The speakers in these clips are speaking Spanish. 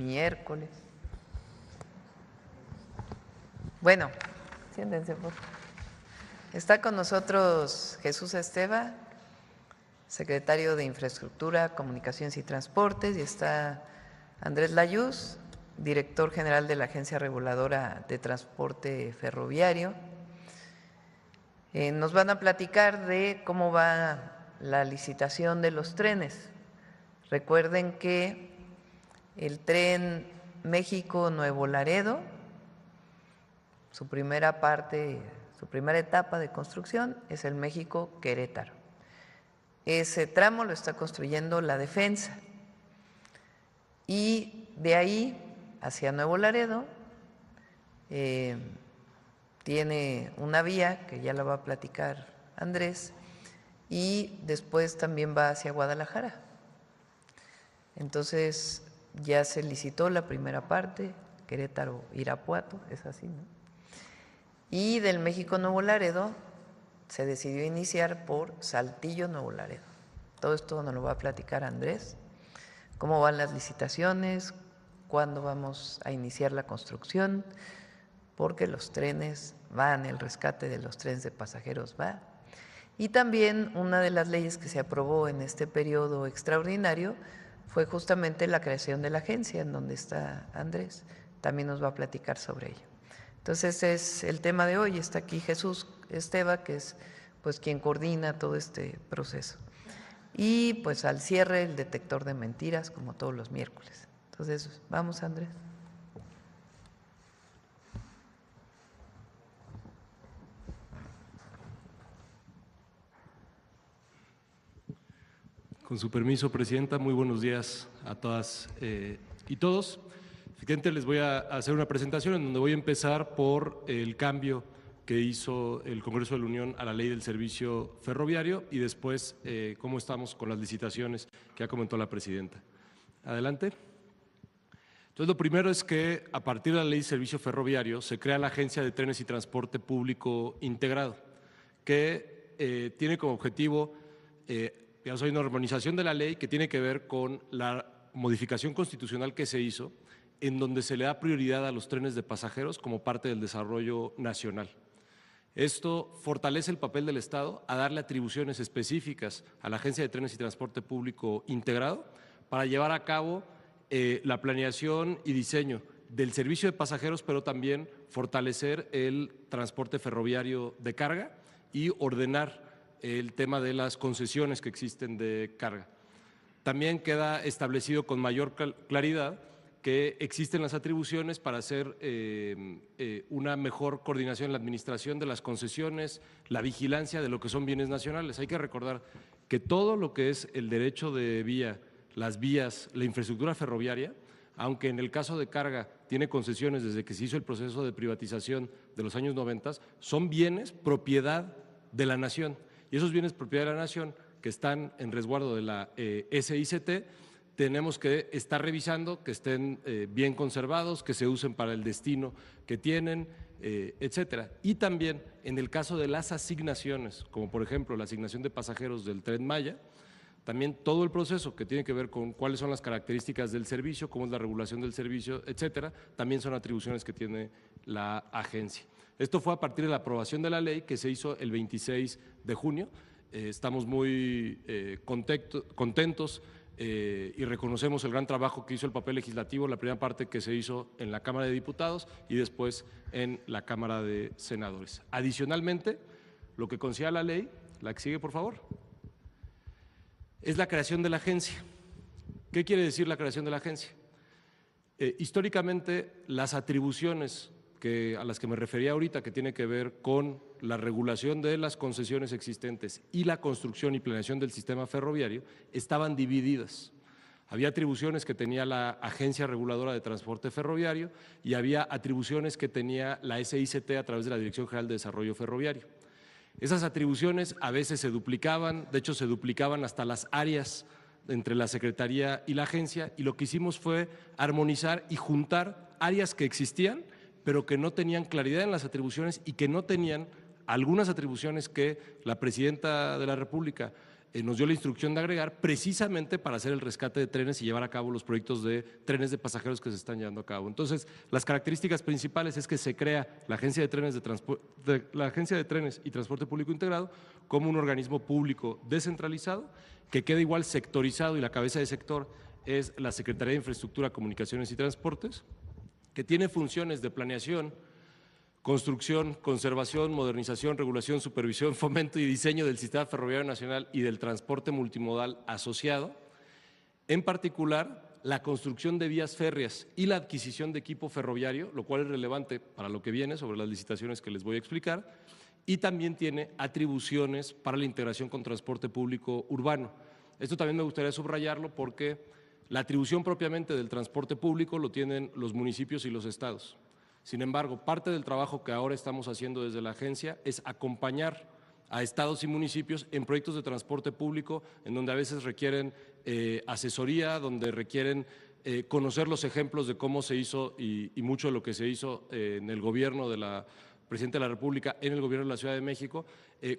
miércoles. Bueno, siéntense por favor. Está con nosotros Jesús Esteva, secretario de Infraestructura, Comunicaciones y Transportes, y está Andrés Layuz, director general de la Agencia Reguladora de Transporte Ferroviario. Nos van a platicar de cómo va la licitación de los trenes. Recuerden que el tren México-Nuevo Laredo, su primera etapa de construcción es el México-Querétaro. Ese tramo lo está construyendo la Defensa y de ahí hacia Nuevo Laredo tiene una vía que ya la va a platicar Andrés y después también va hacia Guadalajara. Entonces ya se licitó la primera parte, Querétaro-Irapuato, es así, ¿no? Y del México-Nuevo Laredo se decidió iniciar por Saltillo-Nuevo Laredo. Todo esto nos lo va a platicar Andrés. ¿Cómo van las licitaciones? ¿Cuándo vamos a iniciar la construcción? Porque los trenes van, el rescate de los trenes de pasajeros va. Y también una de las leyes que se aprobó en este periodo extraordinario fue justamente la creación de la agencia en donde está Andrés. También nos va a platicar sobre ello. Entonces es el tema de hoy. Está aquí Jesús Esteva, que es pues quien coordina todo este proceso. Y pues al cierre el detector de mentiras, como todos los miércoles. Entonces, vamos, Andrés. Con su permiso, Presidenta, muy buenos días a todas y todos. Efectivamente, les voy a hacer una presentación en donde voy a empezar por el cambio que hizo el Congreso de la Unión a la Ley del Servicio Ferroviario y después cómo estamos con las licitaciones que ya comentó la Presidenta. Adelante. Entonces, lo primero es que a partir de la Ley de Servicio Ferroviario se crea la Agencia de Trenes y Transporte Público Integrado, que tiene como objetivo digamos, hay una armonización de la ley que tiene que ver con la modificación constitucional que se hizo, en donde se le da prioridad a los trenes de pasajeros como parte del desarrollo nacional. Esto fortalece el papel del Estado a darle atribuciones específicas a la Agencia de Trenes y Transporte Público Integrado para llevar a cabo la planeación y diseño del servicio de pasajeros, pero también fortalecer el transporte ferroviario de carga y ordenar el tema de las concesiones que existen de carga. También queda establecido con mayor claridad que existen las atribuciones para hacer una mejor coordinación en la administración de las concesiones, la vigilancia de lo que son bienes nacionales. Hay que recordar que todo lo que es el derecho de vía, las vías, la infraestructura ferroviaria, aunque en el caso de carga tiene concesiones desde que se hizo el proceso de privatización de los años 90, son bienes propiedad de la nación. Y esos bienes propiedad de la nación que están en resguardo de la SICT, tenemos que estar revisando que estén bien conservados, que se usen para el destino que tienen, etcétera. Y también en el caso de las asignaciones, como por ejemplo la asignación de pasajeros del Tren Maya, también todo el proceso que tiene que ver con cuáles son las características del servicio, cómo es la regulación del servicio, etcétera, también son atribuciones que tiene la agencia. Esto fue a partir de la aprobación de la ley que se hizo el 26 de junio. Estamos muy contentos y reconocemos el gran trabajo que hizo el papel legislativo, la primera parte que se hizo en la Cámara de Diputados y después en la Cámara de Senadores. Adicionalmente, lo que considera la ley, la que sigue por favor, es la creación de la agencia. ¿Qué quiere decir la creación de la agencia? Históricamente, las atribuciones a las que me refería ahorita, que tiene que ver con la regulación de las concesiones existentes y la construcción y planeación del sistema ferroviario, estaban divididas. Había atribuciones que tenía la Agencia Reguladora de Transporte Ferroviario y había atribuciones que tenía la SICT a través de la Dirección General de Desarrollo Ferroviario. Esas atribuciones a veces se duplicaban, de hecho se duplicaban hasta las áreas entre la Secretaría y la agencia, y lo que hicimos fue armonizar y juntar áreas que existían pero que no tenían claridad en las atribuciones y que no tenían algunas atribuciones que la Presidenta de la República nos dio la instrucción de agregar precisamente para hacer el rescate de trenes y llevar a cabo los proyectos de trenes de pasajeros que se están llevando a cabo. Entonces, las características principales es que se crea la Agencia de Trenes, y Transporte Público Integrado como un organismo público descentralizado que queda igual sectorizado, y la cabeza de sector es la Secretaría de Infraestructura, Comunicaciones y Transportes, que tiene funciones de planeación, construcción, conservación, modernización, regulación, supervisión, fomento y diseño del Sistema Ferroviario Nacional y del transporte multimodal asociado, en particular la construcción de vías férreas y la adquisición de equipo ferroviario, lo cual es relevante para lo que viene sobre las licitaciones que les voy a explicar, y también tiene atribuciones para la integración con transporte público urbano. Esto también me gustaría subrayarlo porque la atribución propiamente del transporte público lo tienen los municipios y los estados. Sin embargo, parte del trabajo que ahora estamos haciendo desde la agencia es acompañar a estados y municipios en proyectos de transporte público en donde a veces requieren asesoría, donde requieren conocer los ejemplos de cómo se hizo y mucho de lo que se hizo en el gobierno de la Presidenta de la República, en el gobierno de la Ciudad de México,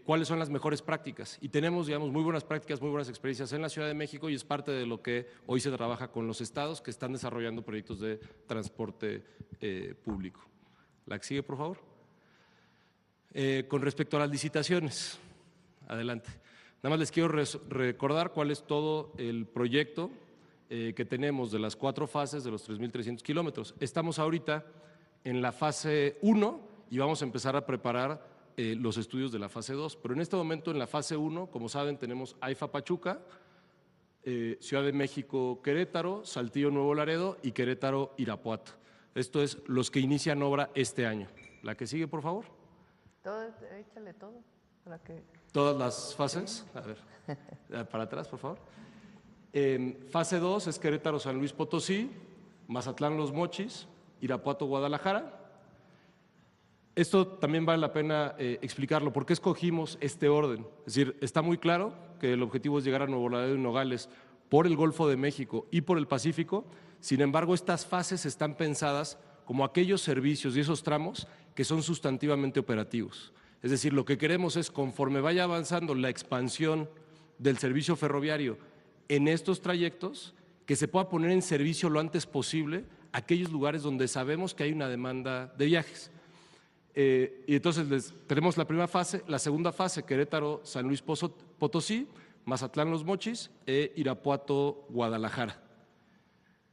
cuáles son las mejores prácticas. Y tenemos, digamos, muy buenas prácticas, muy buenas experiencias en la Ciudad de México y es parte de lo que hoy se trabaja con los estados que están desarrollando proyectos de transporte público. La que sigue, por favor. Con respecto a las licitaciones, adelante. Nada más les quiero recordar cuál es todo el proyecto que tenemos de las 4 fases de los 3.300 kilómetros. Estamos ahorita en la fase 1 y vamos a empezar a preparar los estudios de la fase 2. Pero en este momento en la fase 1, como saben, tenemos AIFA Pachuca, Ciudad de México Querétaro, Saltillo Nuevo Laredo y Querétaro Irapuato. Esto es los que inician obra este año. La que sigue, por favor. Échale todo. Para que… Todas las fases. A ver, para atrás, por favor. Fase 2 es Querétaro San Luis Potosí, Mazatlán Los Mochis, Irapuato Guadalajara. Esto también vale la pena explicarlo. ¿Por qué escogimos este orden? Es decir, está muy claro que el objetivo es llegar a Nuevo Laredo y Nogales por el Golfo de México y por el Pacífico. Sin embargo, estas fases están pensadas como aquellos servicios y esos tramos que son sustantivamente operativos. Es decir, lo que queremos es, conforme vaya avanzando la expansión del servicio ferroviario en estos trayectos, que se pueda poner en servicio lo antes posible aquellos lugares donde sabemos que hay una demanda de viajes. Y entonces tenemos la primera fase, la segunda fase, Querétaro, San Luis Potosí, Mazatlán Los Mochis e Irapuato Guadalajara.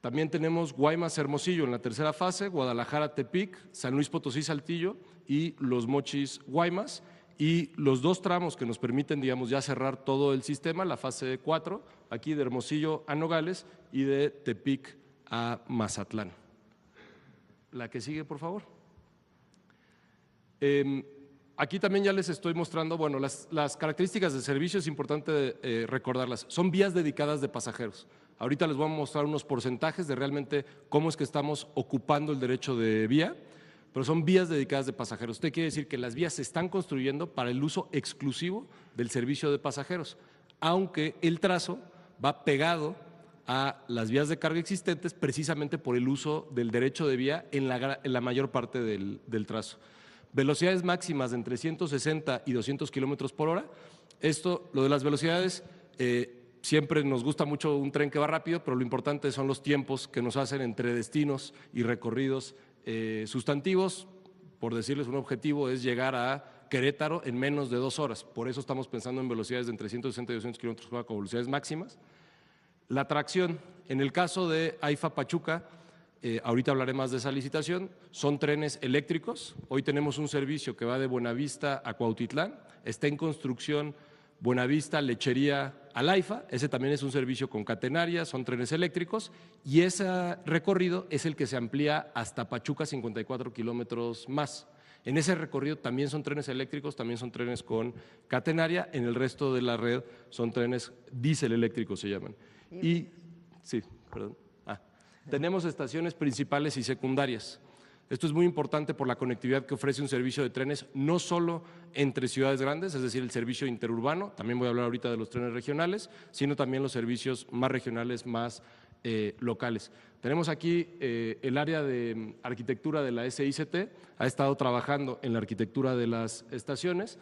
También tenemos Guaymas Hermosillo en la tercera fase, Guadalajara Tepic, San Luis Potosí Saltillo y Los Mochis Guaymas, y los 2 tramos que nos permiten, digamos, ya cerrar todo el sistema, la fase 4, aquí de Hermosillo a Nogales y de Tepic a Mazatlán. La que sigue, por favor. Aquí también ya les estoy mostrando, bueno, las características del servicio, es importante recordarlas. Son vías dedicadas de pasajeros. Ahorita les voy a mostrar unos porcentajes de realmente cómo es que estamos ocupando el derecho de vía, pero son vías dedicadas de pasajeros. Esto quiere decir que las vías se están construyendo para el uso exclusivo del servicio de pasajeros, aunque el trazo va pegado a las vías de carga existentes precisamente por el uso del derecho de vía en la mayor parte del trazo. Velocidades máximas de entre 160 y 200 kilómetros por hora. Esto, lo de las velocidades, siempre nos gusta mucho un tren que va rápido, pero lo importante son los tiempos que nos hacen entre destinos y recorridos sustantivos. Por decirles un objetivo, es llegar a Querétaro en menos de 2 horas. Por eso estamos pensando en velocidades de entre 160 y 200 kilómetros por hora con velocidades máximas. La tracción, en el caso de AIFA Pachuca, ahorita hablaré más de esa licitación, son trenes eléctricos. Hoy tenemos un servicio que va de Buenavista a Cuautitlán, está en construcción Buenavista, Lechería a Laifa, ese también es un servicio con catenaria, son trenes eléctricos y ese recorrido es el que se amplía hasta Pachuca 54 kilómetros más. En ese recorrido también son trenes eléctricos, también son trenes con catenaria, en el resto de la red son trenes diésel eléctricos se llaman. Tenemos estaciones principales y secundarias. Esto es muy importante por la conectividad que ofrece un servicio de trenes, no solo entre ciudades grandes, es decir, el servicio interurbano, también voy a hablar ahorita de los trenes regionales, sino también los servicios más regionales, más locales. Tenemos aquí el área de arquitectura de la SICT, ha estado trabajando en la arquitectura de las estaciones.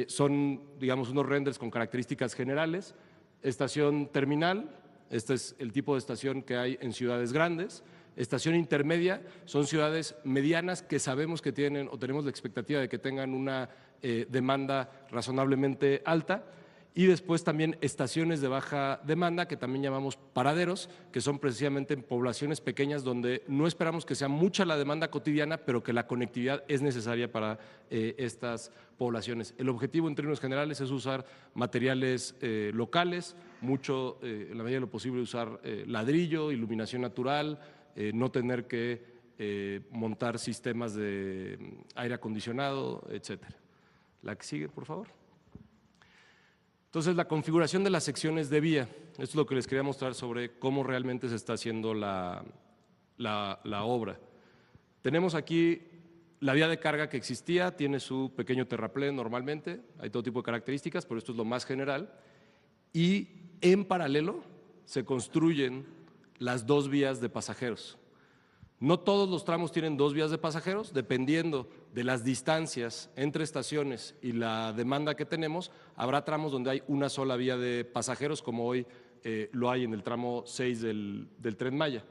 son, digamos, unos renders con características generales. Estación terminal, este es el tipo de estación que hay en ciudades grandes. Estación intermedia son ciudades medianas que sabemos que tienen o tenemos la expectativa de que tengan una demanda razonablemente alta. Y después también estaciones de baja demanda, que también llamamos paraderos, que son precisamente en poblaciones pequeñas donde no esperamos que sea mucha la demanda cotidiana, pero que la conectividad es necesaria para estas poblaciones. El objetivo en términos generales es usar materiales locales, mucho, en la medida de lo posible, usar ladrillo, iluminación natural, no tener que montar sistemas de aire acondicionado, etcétera. La que sigue, por favor. Entonces, la configuración de las secciones de vía, esto es lo que les quería mostrar sobre cómo realmente se está haciendo la obra. Tenemos aquí la vía de carga que existía, tiene su pequeño terraplén normalmente, hay todo tipo de características, pero esto es lo más general. Y en paralelo se construyen las dos vías de pasajeros. No todos los tramos tienen dos vías de pasajeros, dependiendo de las distancias entre estaciones y la demanda que tenemos, habrá tramos donde hay una sola vía de pasajeros, como hoy lo hay en el tramo 6 del Tren Maya.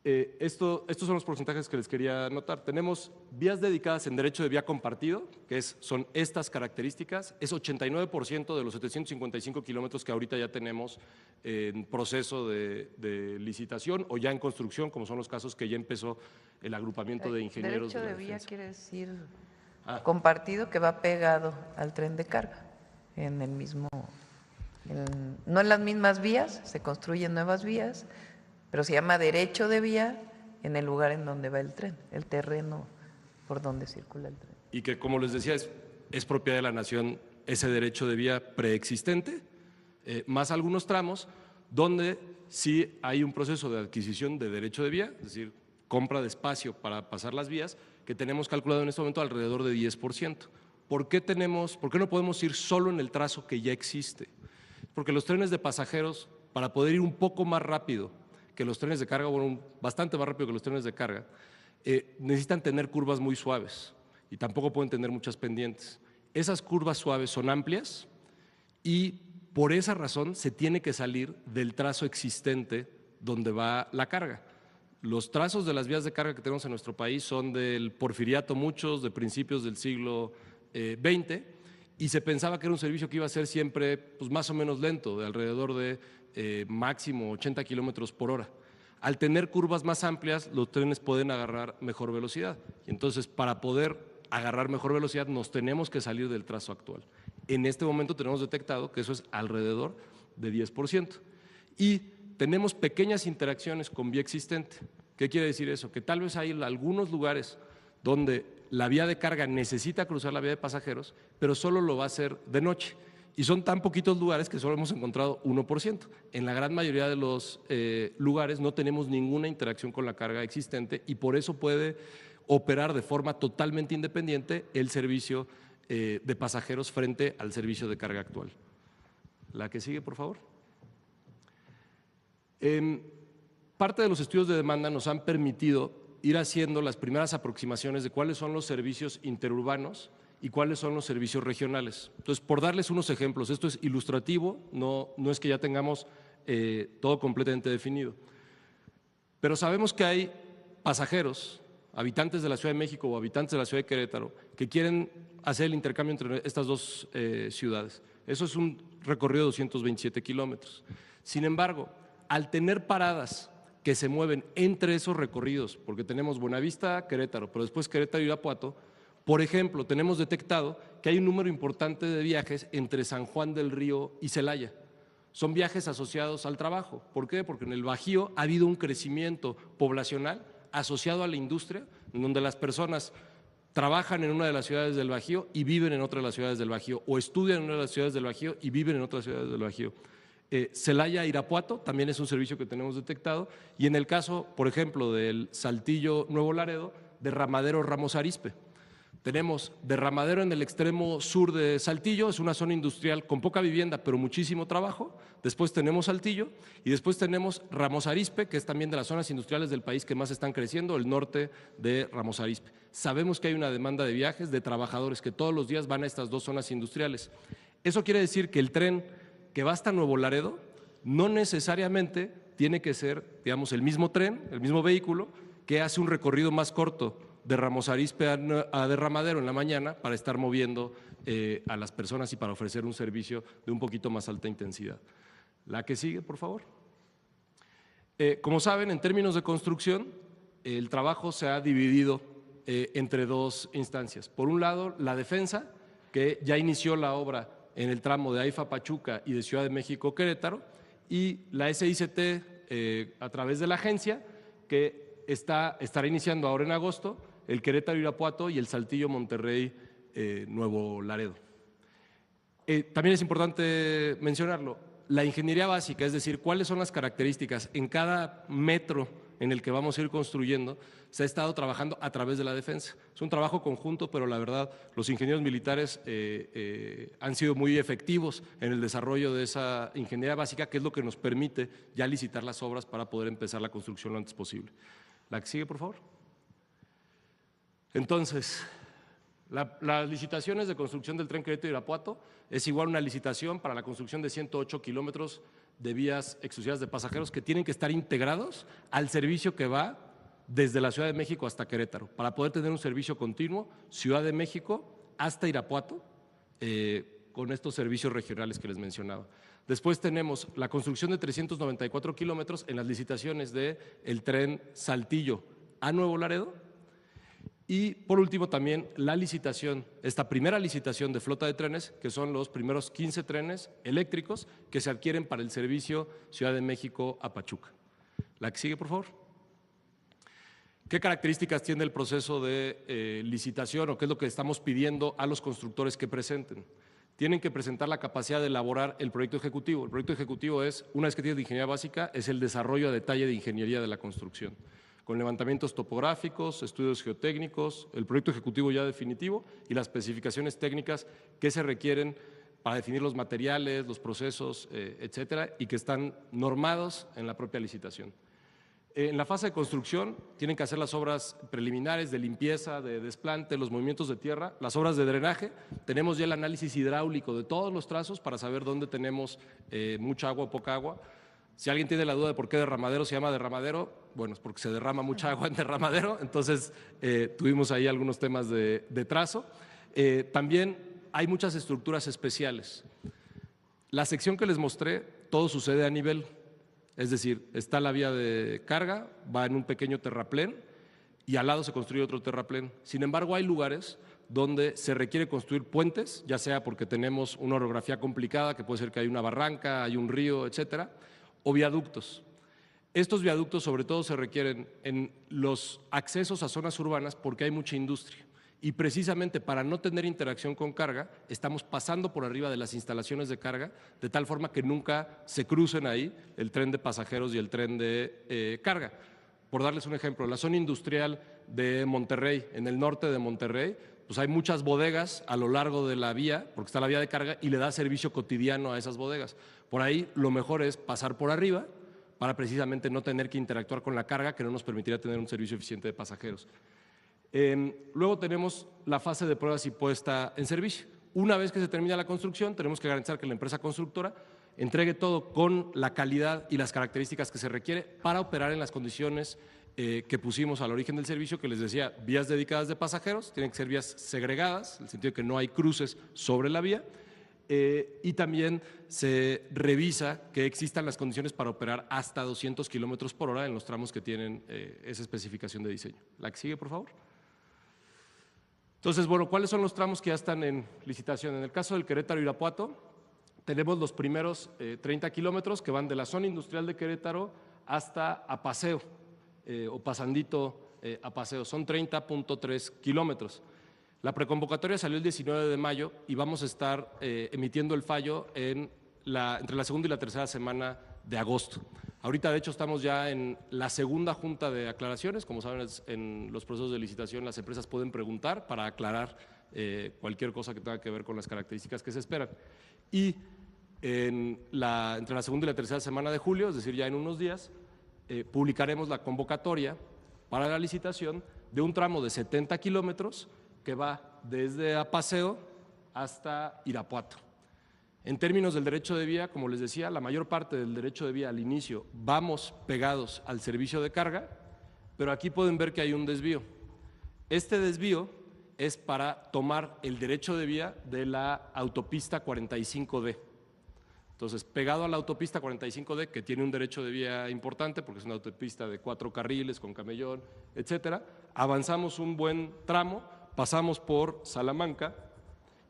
Estos son los porcentajes que les quería anotar. Tenemos vías dedicadas en derecho de vía compartido, que son estas características. Es 89% de los 755 kilómetros que ahorita ya tenemos en proceso de licitación o ya en construcción, como son los casos que ya empezó el agrupamiento de ingenieros. Derecho de vía quiere decir compartido, que va pegado al tren de carga, en el mismo, no en las mismas vías, se construyen nuevas vías, pero se llama derecho de vía en el lugar en donde va el tren, el terreno por donde circula el tren. Y que, como les decía, es propiedad de la nación ese derecho de vía preexistente, más algunos tramos donde sí hay un proceso de adquisición de derecho de vía, es decir, compra de espacio para pasar las vías, que tenemos calculado en este momento alrededor de 10%. ¿Por qué no podemos ir solo en el trazo que ya existe? Porque los trenes de pasajeros, para poder ir un poco más rápido que los trenes de carga, bueno, bastante más rápido que los trenes de carga, necesitan tener curvas muy suaves y tampoco pueden tener muchas pendientes. Esas curvas suaves son amplias y por esa razón se tiene que salir del trazo existente donde va la carga. Los trazos de las vías de carga que tenemos en nuestro país son del Porfiriato, muchos de principios del siglo XX, y se pensaba que era un servicio que iba a ser siempre pues, más o menos lento, de alrededor de máximo 80 kilómetros por hora. Al tener curvas más amplias, los trenes pueden agarrar mejor velocidad. Y entonces, para poder agarrar mejor velocidad, nos tenemos que salir del trazo actual. En este momento tenemos detectado que eso es alrededor de 10%. Y tenemos pequeñas interacciones con vía existente. ¿Qué quiere decir eso? Que tal vez hay algunos lugares donde la vía de carga necesita cruzar la vía de pasajeros, pero solo lo va a hacer de noche. Y son tan poquitos lugares que solo hemos encontrado 1%. En la gran mayoría de los lugares no tenemos ninguna interacción con la carga existente y por eso puede operar de forma totalmente independiente el servicio de pasajeros frente al servicio de carga actual. La que sigue, por favor. Parte de los estudios de demanda nos han permitido ir haciendo las primeras aproximaciones de cuáles son los servicios interurbanos y cuáles son los servicios regionales. Entonces, por darles unos ejemplos, esto es ilustrativo, no es que ya tengamos todo completamente definido, pero sabemos que hay pasajeros, habitantes de la Ciudad de México o habitantes de la Ciudad de Querétaro, que quieren hacer el intercambio entre estas dos ciudades. Eso es un recorrido de 227 kilómetros. Sin embargo, al tener paradas que se mueven entre esos recorridos, porque tenemos Buenavista, Querétaro, pero después Querétaro y Irapuato, por ejemplo, tenemos detectado que hay un número importante de viajes entre San Juan del Río y Celaya. Son viajes asociados al trabajo. ¿Por qué? Porque en el Bajío ha habido un crecimiento poblacional asociado a la industria, en donde las personas trabajan en una de las ciudades del Bajío y viven en otra de las ciudades del Bajío, o estudian en una de las ciudades del Bajío y viven en otras ciudades del Bajío. Celaya, Irapuato también es un servicio que tenemos detectado, y en el caso, por ejemplo, del Saltillo Nuevo Laredo, de Ramadero Ramos Arizpe. Tenemos Derramadero en el extremo sur de Saltillo, es una zona industrial con poca vivienda, pero muchísimo trabajo. Después tenemos Saltillo y después tenemos Ramos Arizpe, que es también de las zonas industriales del país que más están creciendo, el norte de Ramos Arizpe. Sabemos que hay una demanda de viajes, de trabajadores que todos los días van a estas dos zonas industriales. Eso quiere decir que el tren que va hasta Nuevo Laredo no necesariamente tiene que ser, digamos, el mismo tren, el mismo vehículo, que hace un recorrido más corto de Ramos Arizpe a Derramadero en la mañana para estar moviendo a las personas y para ofrecer un servicio de un poquito más alta intensidad. La que sigue, por favor. Como saben, en términos de construcción, el trabajo se ha dividido entre dos instancias. Por un lado, la defensa, que ya inició la obra en el tramo de AIFA Pachuca y de Ciudad de México Querétaro, y la SICT a través de la agencia, que estará iniciando ahora en agosto el Querétaro Irapuato y el Saltillo Monterrey Nuevo Laredo. También es importante mencionarlo, la ingeniería básica, es decir, cuáles son las características en cada metro en el que vamos a ir construyendo, se ha estado trabajando a través de la defensa. Es un trabajo conjunto, pero la verdad los ingenieros militares han sido muy efectivos en el desarrollo de esa ingeniería básica, que es lo que nos permite ya licitar las obras para poder empezar la construcción lo antes posible. La que sigue, por favor. Entonces, las licitaciones de construcción del tren Querétaro-Irapuato es igual una licitación para la construcción de 108 kilómetros de vías exclusivas de pasajeros que tienen que estar integrados al servicio que va desde la Ciudad de México hasta Querétaro, para poder tener un servicio continuo Ciudad de México hasta Irapuato, con estos servicios regionales que les mencionaba. Después tenemos la construcción de 394 kilómetros en las licitaciones del tren Saltillo a Nuevo Laredo. Y por último también la licitación, esta primera licitación de flota de trenes, que son los primeros 15 trenes eléctricos que se adquieren para el servicio Ciudad de México a Pachuca. La que sigue, por favor. ¿Qué características tiene el proceso de licitación o qué es lo que estamos pidiendo a los constructores que presenten? Tienen que presentar la capacidad de elaborar el proyecto ejecutivo. El proyecto ejecutivo es, una vez que tienes de ingeniería básica, es el desarrollo a detalle de ingeniería de la construcción, con levantamientos topográficos, estudios geotécnicos, el proyecto ejecutivo ya definitivo y las especificaciones técnicas que se requieren para definir los materiales, los procesos, etcétera, y que están normados en la propia licitación. En la fase de construcción tienen que hacer las obras preliminares de limpieza, de desplante, los movimientos de tierra, las obras de drenaje. Tenemos ya el análisis hidráulico de todos los trazos para saber dónde tenemos mucha agua o poca agua. Si alguien tiene la duda de por qué Derramadero se llama Derramadero, bueno, es porque se derrama mucha agua en Derramadero, entonces tuvimos ahí algunos temas de trazo. También hay muchas estructuras especiales. La sección que les mostré, todo sucede a nivel. Es decir, está la vía de carga, va en un pequeño terraplén y al lado se construye otro terraplén. Sin embargo, hay lugares donde se requiere construir puentes, ya sea porque tenemos una orografía complicada, que puede ser que hay una barranca, hay un río, etcétera, o viaductos. Estos viaductos sobre todo se requieren en los accesos a zonas urbanas porque hay mucha industria. Y precisamente para no tener interacción con carga, estamos pasando por arriba de las instalaciones de carga, de tal forma que nunca se crucen ahí el tren de pasajeros y el tren de carga. Por darles un ejemplo, la zona industrial de Monterrey, en el norte de Monterrey, pues hay muchas bodegas a lo largo de la vía, porque está la vía de carga y le da servicio cotidiano a esas bodegas. Por ahí lo mejor es pasar por arriba para precisamente no tener que interactuar con la carga, que no nos permitiría tener un servicio eficiente de pasajeros. Luego tenemos la fase de pruebas y puesta en servicio. Una vez que se termina la construcción, tenemos que garantizar que la empresa constructora entregue todo con la calidad y las características que se requiere para operar en las condiciones que pusimos al origen del servicio, que les decía, vías dedicadas de pasajeros, tienen que ser vías segregadas, en el sentido de que no hay cruces sobre la vía, y también se revisa que existan las condiciones para operar hasta 200 kilómetros por hora en los tramos que tienen esa especificación de diseño. La que sigue, por favor. Entonces, bueno, ¿cuáles son los tramos que ya están en licitación? En el caso del Querétaro-Irapuato, tenemos los primeros 30 kilómetros que van de la zona industrial de Querétaro hasta Apaseo, o pasandito Apaseo, son 30.3 kilómetros. La preconvocatoria salió el 19 de mayo y vamos a estar emitiendo el fallo entre la segunda y la tercera semana de agosto. Ahorita, de hecho, estamos ya en la segunda junta de aclaraciones. Como saben, en los procesos de licitación las empresas pueden preguntar para aclarar cualquier cosa que tenga que ver con las características que se esperan. Y entre la segunda y la tercera semana de julio, es decir, ya en unos días, publicaremos la convocatoria para la licitación de un tramo de 70 kilómetros que va desde Apaseo hasta Irapuato. En términos del derecho de vía, como les decía, la mayor parte del derecho de vía al inicio vamos pegados al servicio de carga, pero aquí pueden ver que hay un desvío. Este desvío es para tomar el derecho de vía de la autopista 45D. Entonces, pegado a la autopista 45D, que tiene un derecho de vía importante, porque es una autopista de 4 carriles, con camellón, etcétera, avanzamos un buen tramo, pasamos por Salamanca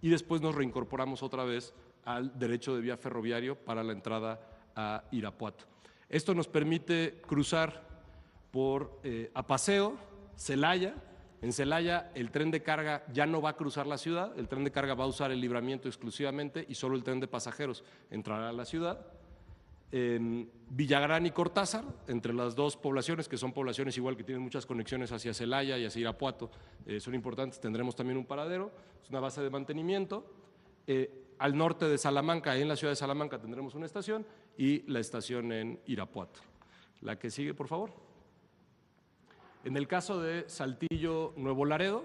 y después nos reincorporamos otra vez al derecho de vía ferroviario para la entrada a Irapuato. Esto nos permite cruzar por Apaseo, Celaya. En Celaya el tren de carga ya no va a cruzar la ciudad, el tren de carga va a usar el libramiento exclusivamente y solo el tren de pasajeros entrará a la ciudad. En Villagrán y Cortázar, entre las dos poblaciones, que son poblaciones igual que tienen muchas conexiones hacia Celaya y hacia Irapuato, son importantes, tendremos también un paradero, es una base de mantenimiento. Al norte de Salamanca, en la ciudad de Salamanca, tendremos una estación y la estación en Irapuato. La que sigue, por favor. En el caso de Saltillo Nuevo Laredo,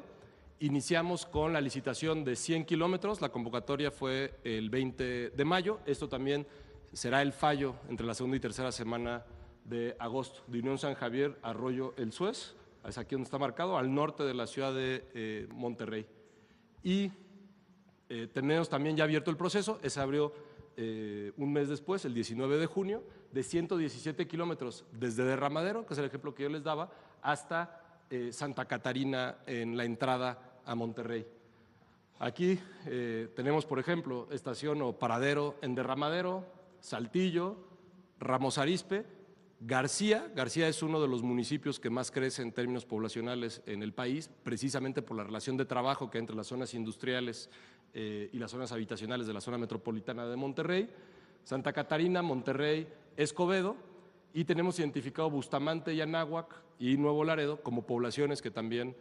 iniciamos con la licitación de 100 kilómetros, la convocatoria fue el 20 de mayo, esto también será el fallo entre la segunda y tercera semana de agosto, de Unión San Javier, Arroyo El Suez, es aquí donde está marcado, al norte de la ciudad de Monterrey. Y tenemos también ya abierto el proceso, se abrió un mes después, el 19 de junio, de 117 kilómetros desde Derramadero, que es el ejemplo que yo les daba, hasta Santa Catarina en la entrada a Monterrey. Aquí tenemos, por ejemplo, estación o paradero en Derramadero, Saltillo, Ramos Arizpe, García es uno de los municipios que más crece en términos poblacionales en el país, precisamente por la relación de trabajo que hay entre las zonas industriales y las zonas habitacionales de la zona metropolitana de Monterrey, Santa Catarina, Monterrey, Escobedo, y tenemos identificado Bustamante y Anáhuac y Nuevo Laredo como poblaciones que también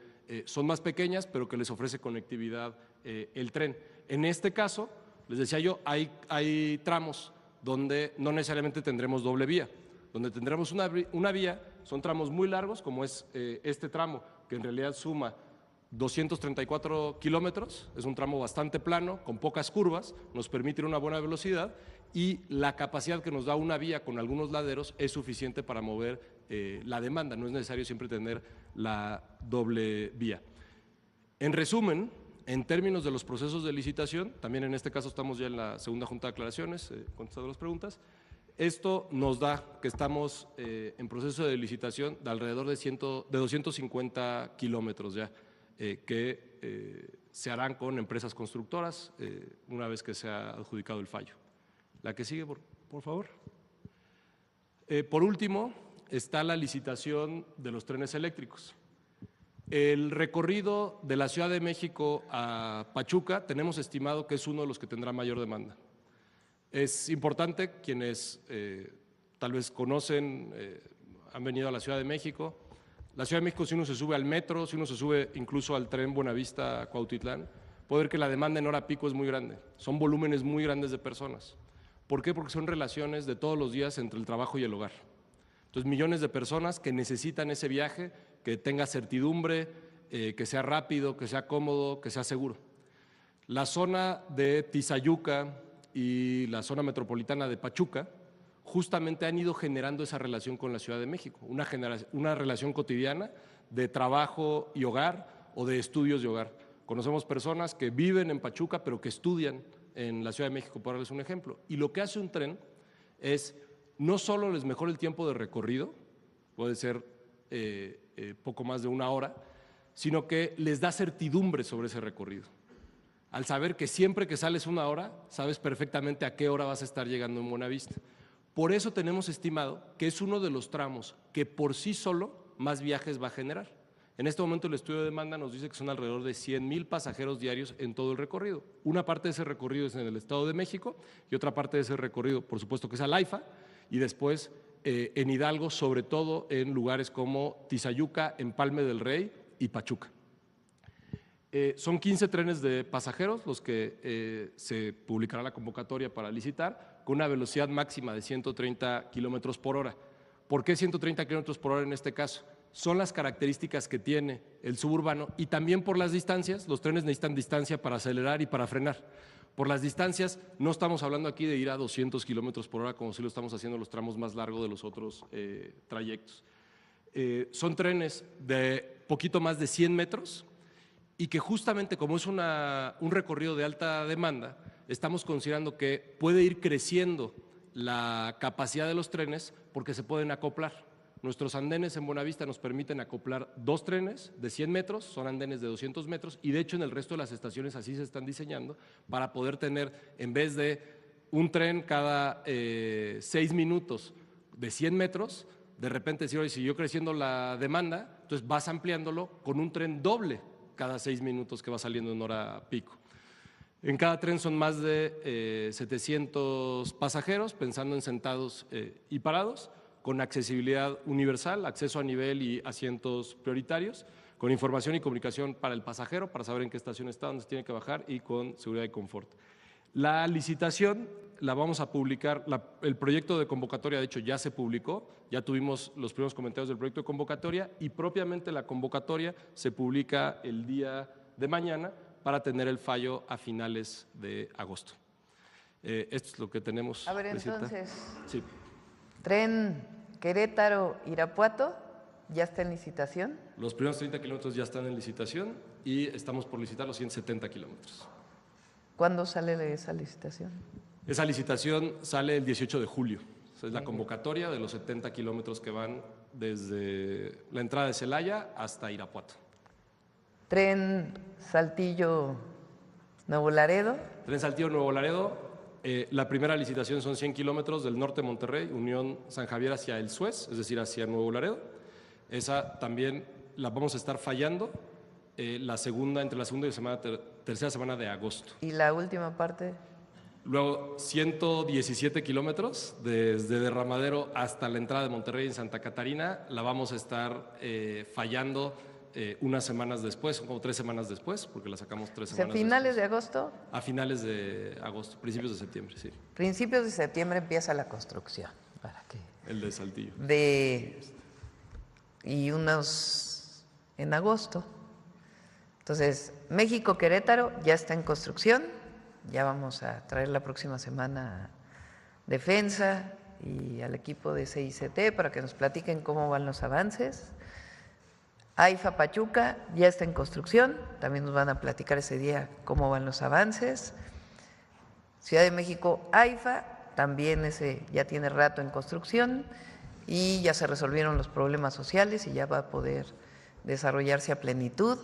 son más pequeñas, pero que les ofrece conectividad el tren. En este caso, les decía yo, hay tramos donde no necesariamente tendremos doble vía. Donde tendremos una vía, son tramos muy largos, como es este tramo, que en realidad suma 234 kilómetros, es un tramo bastante plano, con pocas curvas, nos permite una buena velocidad y la capacidad que nos da una vía con algunos laderos es suficiente para mover la demanda, no es necesario siempre tener la doble vía. En resumen, en términos de los procesos de licitación, también en este caso estamos ya en la segunda junta de aclaraciones, contestando las preguntas. Esto nos da que estamos en proceso de licitación de alrededor de 250 kilómetros ya, que se harán con empresas constructoras una vez que se ha adjudicado el fallo. La que sigue, por favor. Por último, está la licitación de los trenes eléctricos. El recorrido de la Ciudad de México a Pachuca tenemos estimado que es uno de los que tendrá mayor demanda. Es importante, quienes tal vez conocen, han venido a la Ciudad de México. La Ciudad de México, si uno se sube al metro, si uno se sube incluso al tren Buenavista-Cuautitlán, puede ver que la demanda en hora pico es muy grande. Son volúmenes muy grandes de personas. ¿Por qué? Porque son relaciones de todos los días entre el trabajo y el hogar. Entonces, millones de personas que necesitan ese viaje, que tenga certidumbre, que sea rápido, que sea cómodo, que sea seguro. La zona de Tizayuca y la zona metropolitana de Pachuca justamente han ido generando esa relación con la Ciudad de México, una relación cotidiana de trabajo y hogar o de estudios y hogar. Conocemos personas que viven en Pachuca pero que estudian en la Ciudad de México, por darles un ejemplo. Y lo que hace un tren es no solo les mejora el tiempo de recorrido, puede ser poco más de una hora, sino que les da certidumbre sobre ese recorrido. Al saber que siempre que sales una hora, sabes perfectamente a qué hora vas a estar llegando en Buenavista. Por eso tenemos estimado que es uno de los tramos que por sí solo más viajes va a generar. En este momento el estudio de demanda nos dice que son alrededor de 100,000 pasajeros diarios en todo el recorrido. Una parte de ese recorrido es en el Estado de México y otra parte de ese recorrido, por supuesto, que es al AIFA y después en Hidalgo, sobre todo en lugares como Tizayuca, Empalme del Rey y Pachuca. Son 15 trenes de pasajeros los que se publicará la convocatoria para licitar, con una velocidad máxima de 130 kilómetros por hora. ¿Por qué 130 kilómetros por hora en este caso? Son las características que tiene el suburbano y también por las distancias. Los trenes necesitan distancia para acelerar y para frenar. Por las distancias, no estamos hablando aquí de ir a 200 kilómetros por hora como si lo estamos haciendo en los tramos más largos de los otros trayectos. Son trenes de poquito más de 100 metros y que justamente como es un recorrido de alta demanda, estamos considerando que puede ir creciendo la capacidad de los trenes porque se pueden acoplar. Nuestros andenes en Buenavista nos permiten acoplar 2 trenes de 100 metros, son andenes de 200 metros y de hecho en el resto de las estaciones así se están diseñando para poder tener, en vez de un tren cada 6 minutos de 100 metros, de repente decir, oye, siguió creciendo la demanda, entonces vas ampliándolo con un tren doble cada 6 minutos que va saliendo en hora pico. En cada tren son más de 700 pasajeros, pensando en sentados y parados, con accesibilidad universal, acceso a nivel y asientos prioritarios, con información y comunicación para el pasajero, para saber en qué estación está, dónde se tiene que bajar y con seguridad y confort. La licitación la vamos a publicar, el proyecto de convocatoria de hecho ya se publicó, ya tuvimos los primeros comentarios del proyecto de convocatoria y propiamente la convocatoria se publica el día de mañana para tener el fallo a finales de agosto. Esto es lo que tenemos. A ver, Presidenta. entonces, sí. Tren Querétaro-Irapuato, ¿ya está en licitación? Los primeros 30 kilómetros ya están en licitación y estamos por licitar los 170 kilómetros. ¿Cuándo sale esa licitación? Esa licitación sale el 18 de julio. Es la convocatoria de los 70 kilómetros que van desde la entrada de Celaya hasta Irapuato. Tren Saltillo-Nuevo Laredo. Tren Saltillo-Nuevo Laredo. La primera licitación son 100 kilómetros del norte de Monterrey, Unión San Javier hacia el Suez, es decir, hacia Nuevo Laredo. Esa también la vamos a estar fallando entre la segunda y tercera semana de agosto. ¿Y la última parte? Luego, 117 kilómetros desde Derramadero hasta la entrada de Monterrey en Santa Catarina, la vamos a estar fallando unas semanas después, como 3 semanas después, porque la sacamos 3 semanas ¿A finales después. de agosto? A finales de agosto, principios de septiembre, sí. Principios de septiembre empieza la construcción. ¿Para qué? El de Saltillo. Y unos en agosto. Entonces, México-Querétaro ya está en construcción. Ya vamos a traer la próxima semana a Defensa y al equipo de CICT para que nos platiquen cómo van los avances. AIFA Pachuca ya está en construcción, también nos van a platicar ese día cómo van los avances. Ciudad de México, AIFA, también ese ya tiene rato en construcción y ya se resolvieron los problemas sociales y ya va a poder desarrollarse a plenitud.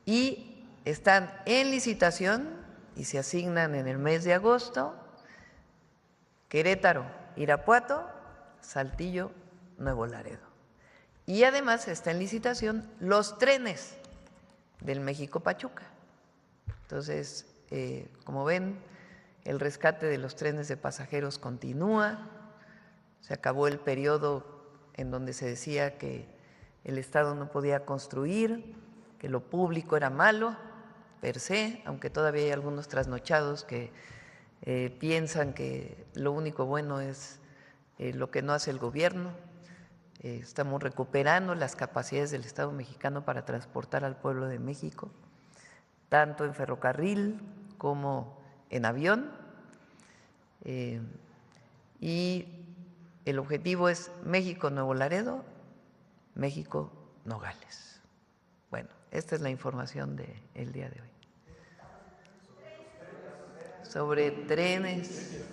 Y están en licitación y se asignan en el mes de agosto Querétaro, Irapuato, Saltillo, Nuevo Laredo. Y además está en licitación los trenes del México-Pachuca. Entonces, como ven, el rescate de los trenes de pasajeros continúa. Se acabó el periodo en donde se decía que el Estado no podía construir, que lo público era malo, per se, aunque todavía hay algunos trasnochados que piensan que lo único bueno es lo que no hace el gobierno. Estamos recuperando las capacidades del Estado mexicano para transportar al pueblo de México, tanto en ferrocarril como en avión. Y el objetivo es México-Nuevo Laredo, México-Nogales. Bueno, esta es la información del día de hoy. Sobre trenes.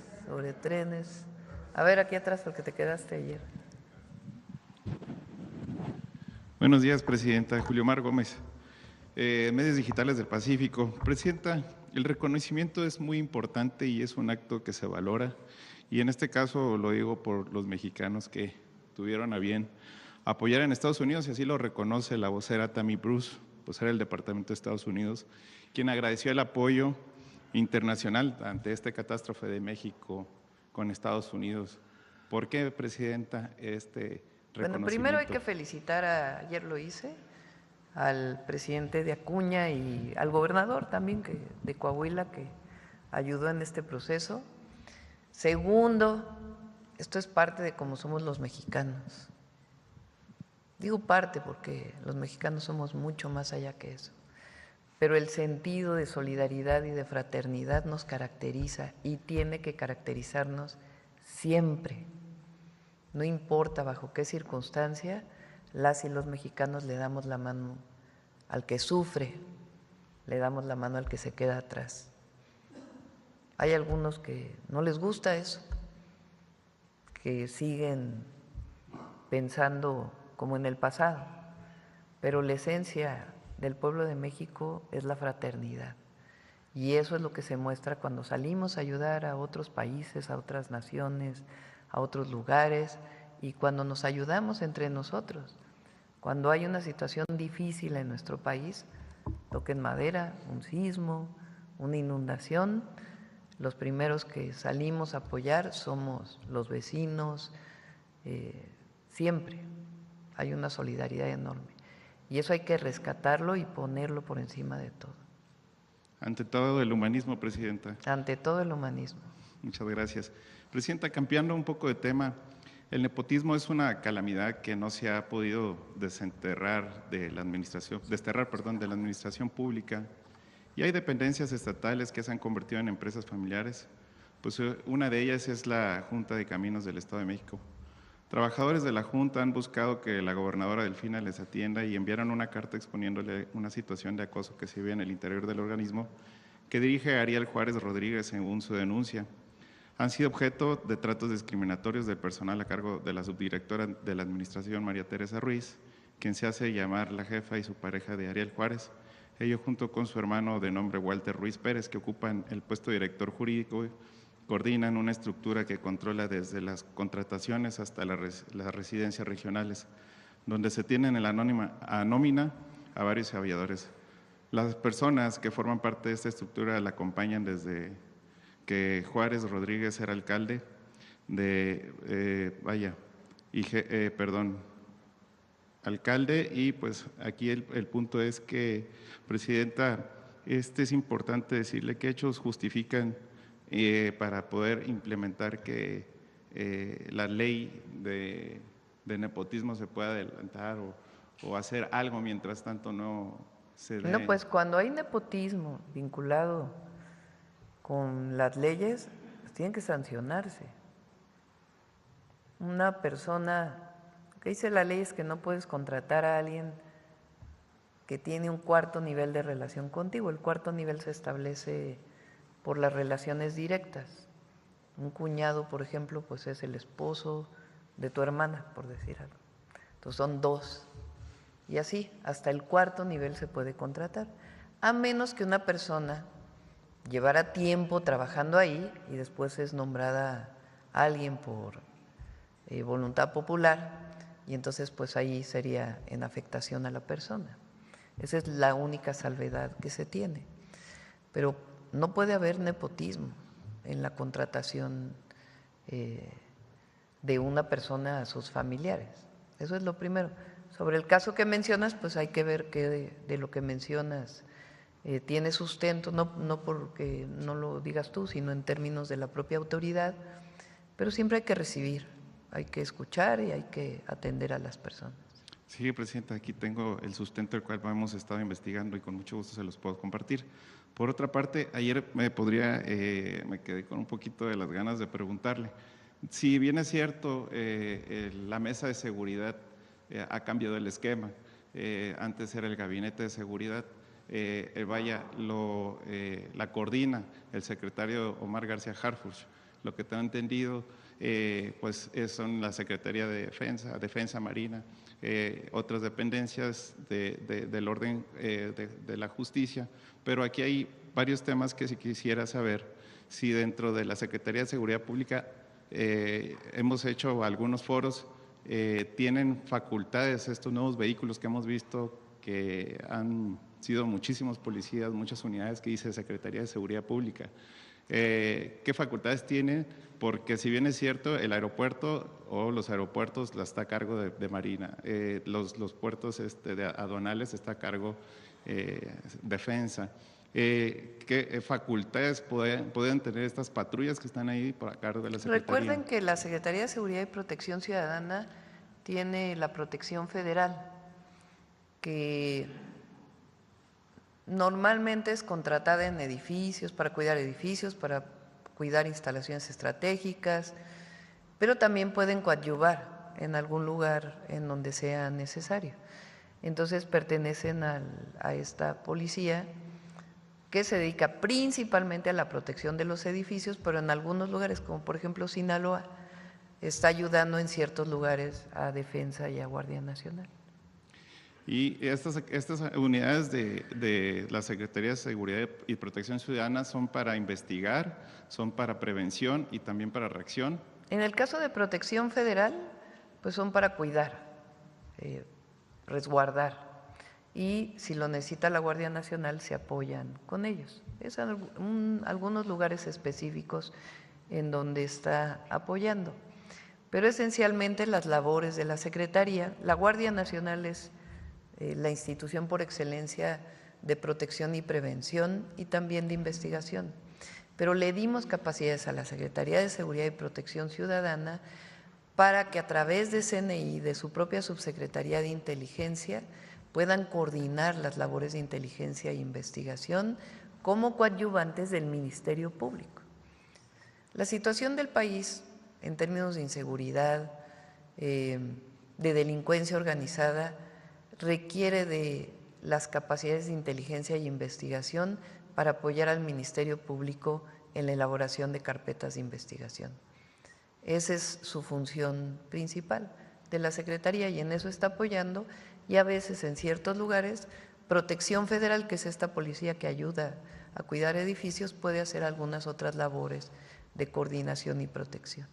A ver, aquí atrás, porque te quedaste ayer. Buenos días, Presidenta. Julio Mar Gómez, Medios Digitales del Pacífico. Presidenta, el reconocimiento es muy importante y es un acto que se valora. Y en este caso lo digo por los mexicanos que tuvieron a bien apoyar en Estados Unidos, y así lo reconoce la vocera Tammy Bruce, vocera del Departamento de Estados Unidos, quien agradeció el apoyo internacional ante esta catástrofe de México con Estados Unidos. ¿Por qué, Presidenta, este reconocimiento? Bueno, primero hay que felicitar, ayer lo hice, al presidente de Acuña y al gobernador también de Coahuila, que ayudó en este proceso. Segundo, esto es parte de cómo somos los mexicanos. Digo parte porque los mexicanos somos mucho más allá que eso. Pero el sentido de solidaridad y de fraternidad nos caracteriza y tiene que caracterizarnos siempre. No importa bajo qué circunstancia, las y los mexicanos le damos la mano al que sufre, le damos la mano al que se queda atrás. Hay algunos que no les gusta eso, que siguen pensando como en el pasado, pero la esencia del pueblo de México es la fraternidad. Y eso es lo que se muestra cuando salimos a ayudar a otros países, a otras naciones, a otros lugares, y cuando nos ayudamos entre nosotros. Cuando hay una situación difícil en nuestro país, toquen madera, un sismo, una inundación, los primeros que salimos a apoyar somos los vecinos, siempre hay una solidaridad enorme. Y eso hay que rescatarlo y ponerlo por encima de todo. Ante todo el humanismo, Presidenta. Ante todo el humanismo. Muchas gracias. Presidenta, cambiando un poco de tema, el nepotismo es una calamidad que no se ha podido desterrar de la administración pública, y hay dependencias estatales que se han convertido en empresas familiares. Pues una de ellas es la Junta de Caminos del Estado de México. Trabajadores de la Junta han buscado que la gobernadora Delfina les atienda y enviaron una carta exponiéndole una situación de acoso que se vive en el interior del organismo que dirige Ariel Juárez Rodríguez según su denuncia. Han sido objeto de tratos discriminatorios del personal a cargo de la subdirectora de la administración, María Teresa Ruiz, quien se hace llamar la jefa, y su pareja de Ariel Juárez. Ello junto con su hermano de nombre Walter Ruiz Pérez, que ocupan el puesto de director jurídico, coordinan una estructura que controla desde las contrataciones hasta las residencias regionales, donde se tienen en la nómina a varios aviadores. Las personas que forman parte de esta estructura la acompañan desde que Juárez Rodríguez era alcalde alcalde, y pues aquí el punto es que, Presidenta, es importante decirle qué hechos justifican para poder implementar que la ley de nepotismo se pueda adelantar o hacer algo mientras tanto no se dé. No, pues cuando hay nepotismo vinculado con las leyes, pues tienen que sancionarse. Una persona, lo que dice la ley es que no puedes contratar a alguien que tiene un cuarto nivel de relación contigo. El cuarto nivel se establece por las relaciones directas. Un cuñado, por ejemplo, pues es el esposo de tu hermana, por decir algo. Entonces son dos. Y así, hasta el cuarto nivel se puede contratar, a menos que una persona llevara tiempo trabajando ahí y después es nombrada alguien por voluntad popular, y entonces pues ahí sería en afectación a la persona. Esa es la única salvedad que se tiene. Pero no puede haber nepotismo en la contratación de una persona a sus familiares. Eso es lo primero. Sobre el caso que mencionas, pues hay que ver qué de lo que mencionas tiene sustento, no porque no lo digas tú, sino en términos de la propia autoridad, pero siempre hay que recibir, hay que escuchar y hay que atender a las personas. Sí, Presidenta, aquí tengo el sustento del cual hemos estado investigando y con mucho gusto se los puedo compartir. Por otra parte, ayer me quedé con un poquito de las ganas de preguntarle, si bien es cierto, la mesa de seguridad ha cambiado el esquema, antes era el gabinete de seguridad, la coordina el secretario Omar García Harfuch. Lo que tengo entendido, pues son la Secretaría de Defensa Marina, otras dependencias del orden de la justicia, pero aquí hay varios temas que si quisiera saber si dentro de la Secretaría de Seguridad Pública hemos hecho algunos foros, tienen facultades estos nuevos vehículos que hemos visto que han sido muchísimos policías, muchas unidades que dice Secretaría de Seguridad Pública. ¿Qué facultades tienen? Porque si bien es cierto, el aeropuerto o los aeropuertos la está a cargo de Marina, los puertos aduanales está a cargo Defensa. ¿Qué facultades pueden tener estas patrullas que están ahí por a cargo de la Secretaría? Recuerden que la Secretaría de Seguridad y Protección Ciudadana tiene la protección federal, que normalmente es contratada en edificios, para cuidar instalaciones estratégicas, pero también pueden coadyuvar en algún lugar en donde sea necesario. Entonces pertenecen a esta policía que se dedica principalmente a la protección de los edificios, pero en algunos lugares, como por ejemplo Sinaloa, está ayudando en ciertos lugares a Defensa y a Guardia Nacional. Y estas unidades de la Secretaría de Seguridad y Protección Ciudadana son para investigar, son para prevención y también para reacción. En el caso de protección federal, pues son para cuidar, resguardar, y si lo necesita la Guardia Nacional se apoyan con ellos. Es algunos lugares específicos en donde está apoyando, pero esencialmente las labores de la Secretaría. La Guardia Nacional es la institución por excelencia de protección y prevención y también de investigación, pero le dimos capacidades a la Secretaría de Seguridad y Protección Ciudadana para que a través de CNI, de su propia Subsecretaría de Inteligencia, puedan coordinar las labores de inteligencia e investigación como coadyuvantes del Ministerio Público. La situación del país en términos de inseguridad, de delincuencia organizada, requiere de las capacidades de inteligencia y investigación para apoyar al Ministerio Público en la elaboración de carpetas de investigación. Esa es su función principal de la Secretaría y en eso está apoyando, y a veces en ciertos lugares Protección Federal, que es esta policía que ayuda a cuidar edificios, puede hacer algunas otras labores de coordinación y protección.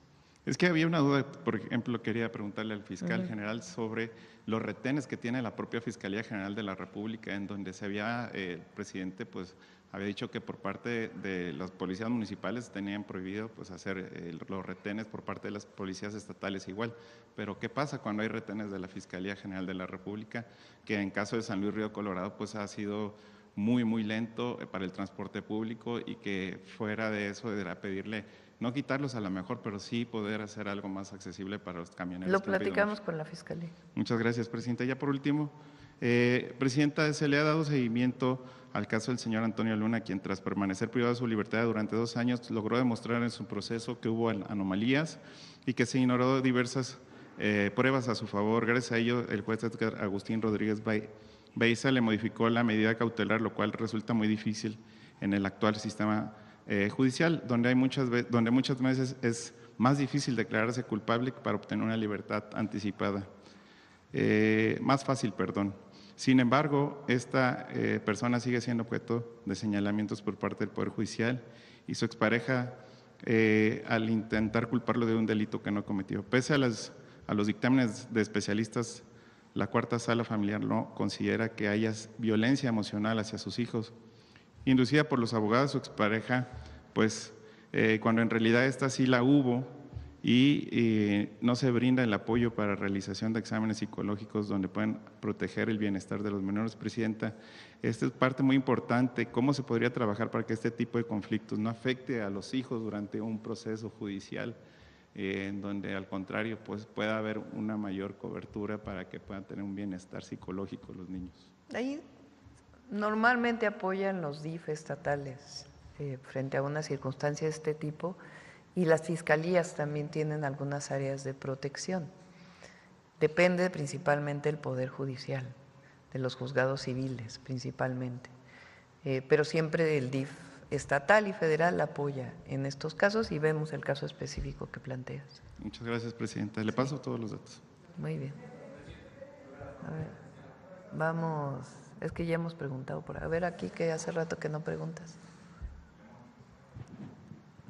Es que había una duda, por ejemplo, quería preguntarle al fiscal general sobre los retenes que tiene la propia Fiscalía General de la República, en donde el presidente pues había dicho que por parte de las policías municipales tenían prohibido pues hacer los retenes por parte de las policías estatales igual. Pero ¿qué pasa cuando hay retenes de la Fiscalía General de la República? Que en caso de San Luis Río Colorado pues ha sido muy lento para el transporte público, y que fuera de eso era pedirle no quitarlos a lo mejor, pero sí poder hacer algo más accesible para los camioneros. Lo platicamos con la Fiscalía. Muchas gracias, Presidenta. Ya por último, Presidenta, se le ha dado seguimiento al caso del señor Antonio Luna, quien tras permanecer privado de su libertad durante 2 años logró demostrar en su proceso que hubo anomalías y que se ignoró diversas pruebas a su favor. Gracias a ello, el juez Edgar Agustín Rodríguez Beiza le modificó la medida cautelar, lo cual resulta muy difícil en el actual sistema judicial, donde muchas veces es más difícil declararse culpable para obtener una libertad anticipada. Más fácil, perdón. Sin embargo, esta persona sigue siendo objeto de señalamientos por parte del Poder Judicial y su expareja al intentar culparlo de un delito que no cometió. Pese a los dictámenes de especialistas, la Cuarta Sala Familiar no considera que haya violencia emocional hacia sus hijos, inducida por los abogados de su expareja, pues cuando en realidad esta sí la hubo, y no se brinda el apoyo para realización de exámenes psicológicos donde pueden proteger el bienestar de los menores. Presidenta, esta es parte muy importante. ¿Cómo se podría trabajar para que este tipo de conflictos no afecte a los hijos durante un proceso judicial, en donde al contrario pues pueda haber una mayor cobertura para que puedan tener un bienestar psicológico los niños? Ahí normalmente apoyan los DIF estatales frente a una circunstancia de este tipo, y las fiscalías también tienen algunas áreas de protección. Depende principalmente del Poder Judicial, de los juzgados civiles principalmente, pero siempre el DIF estatal y federal apoya en estos casos, y vemos el caso específico que planteas. Muchas gracias, Presidenta. Le paso todos los datos. Muy bien. A ver, vamos, es que ya hemos preguntado por… A ver, aquí que hace rato que no preguntas.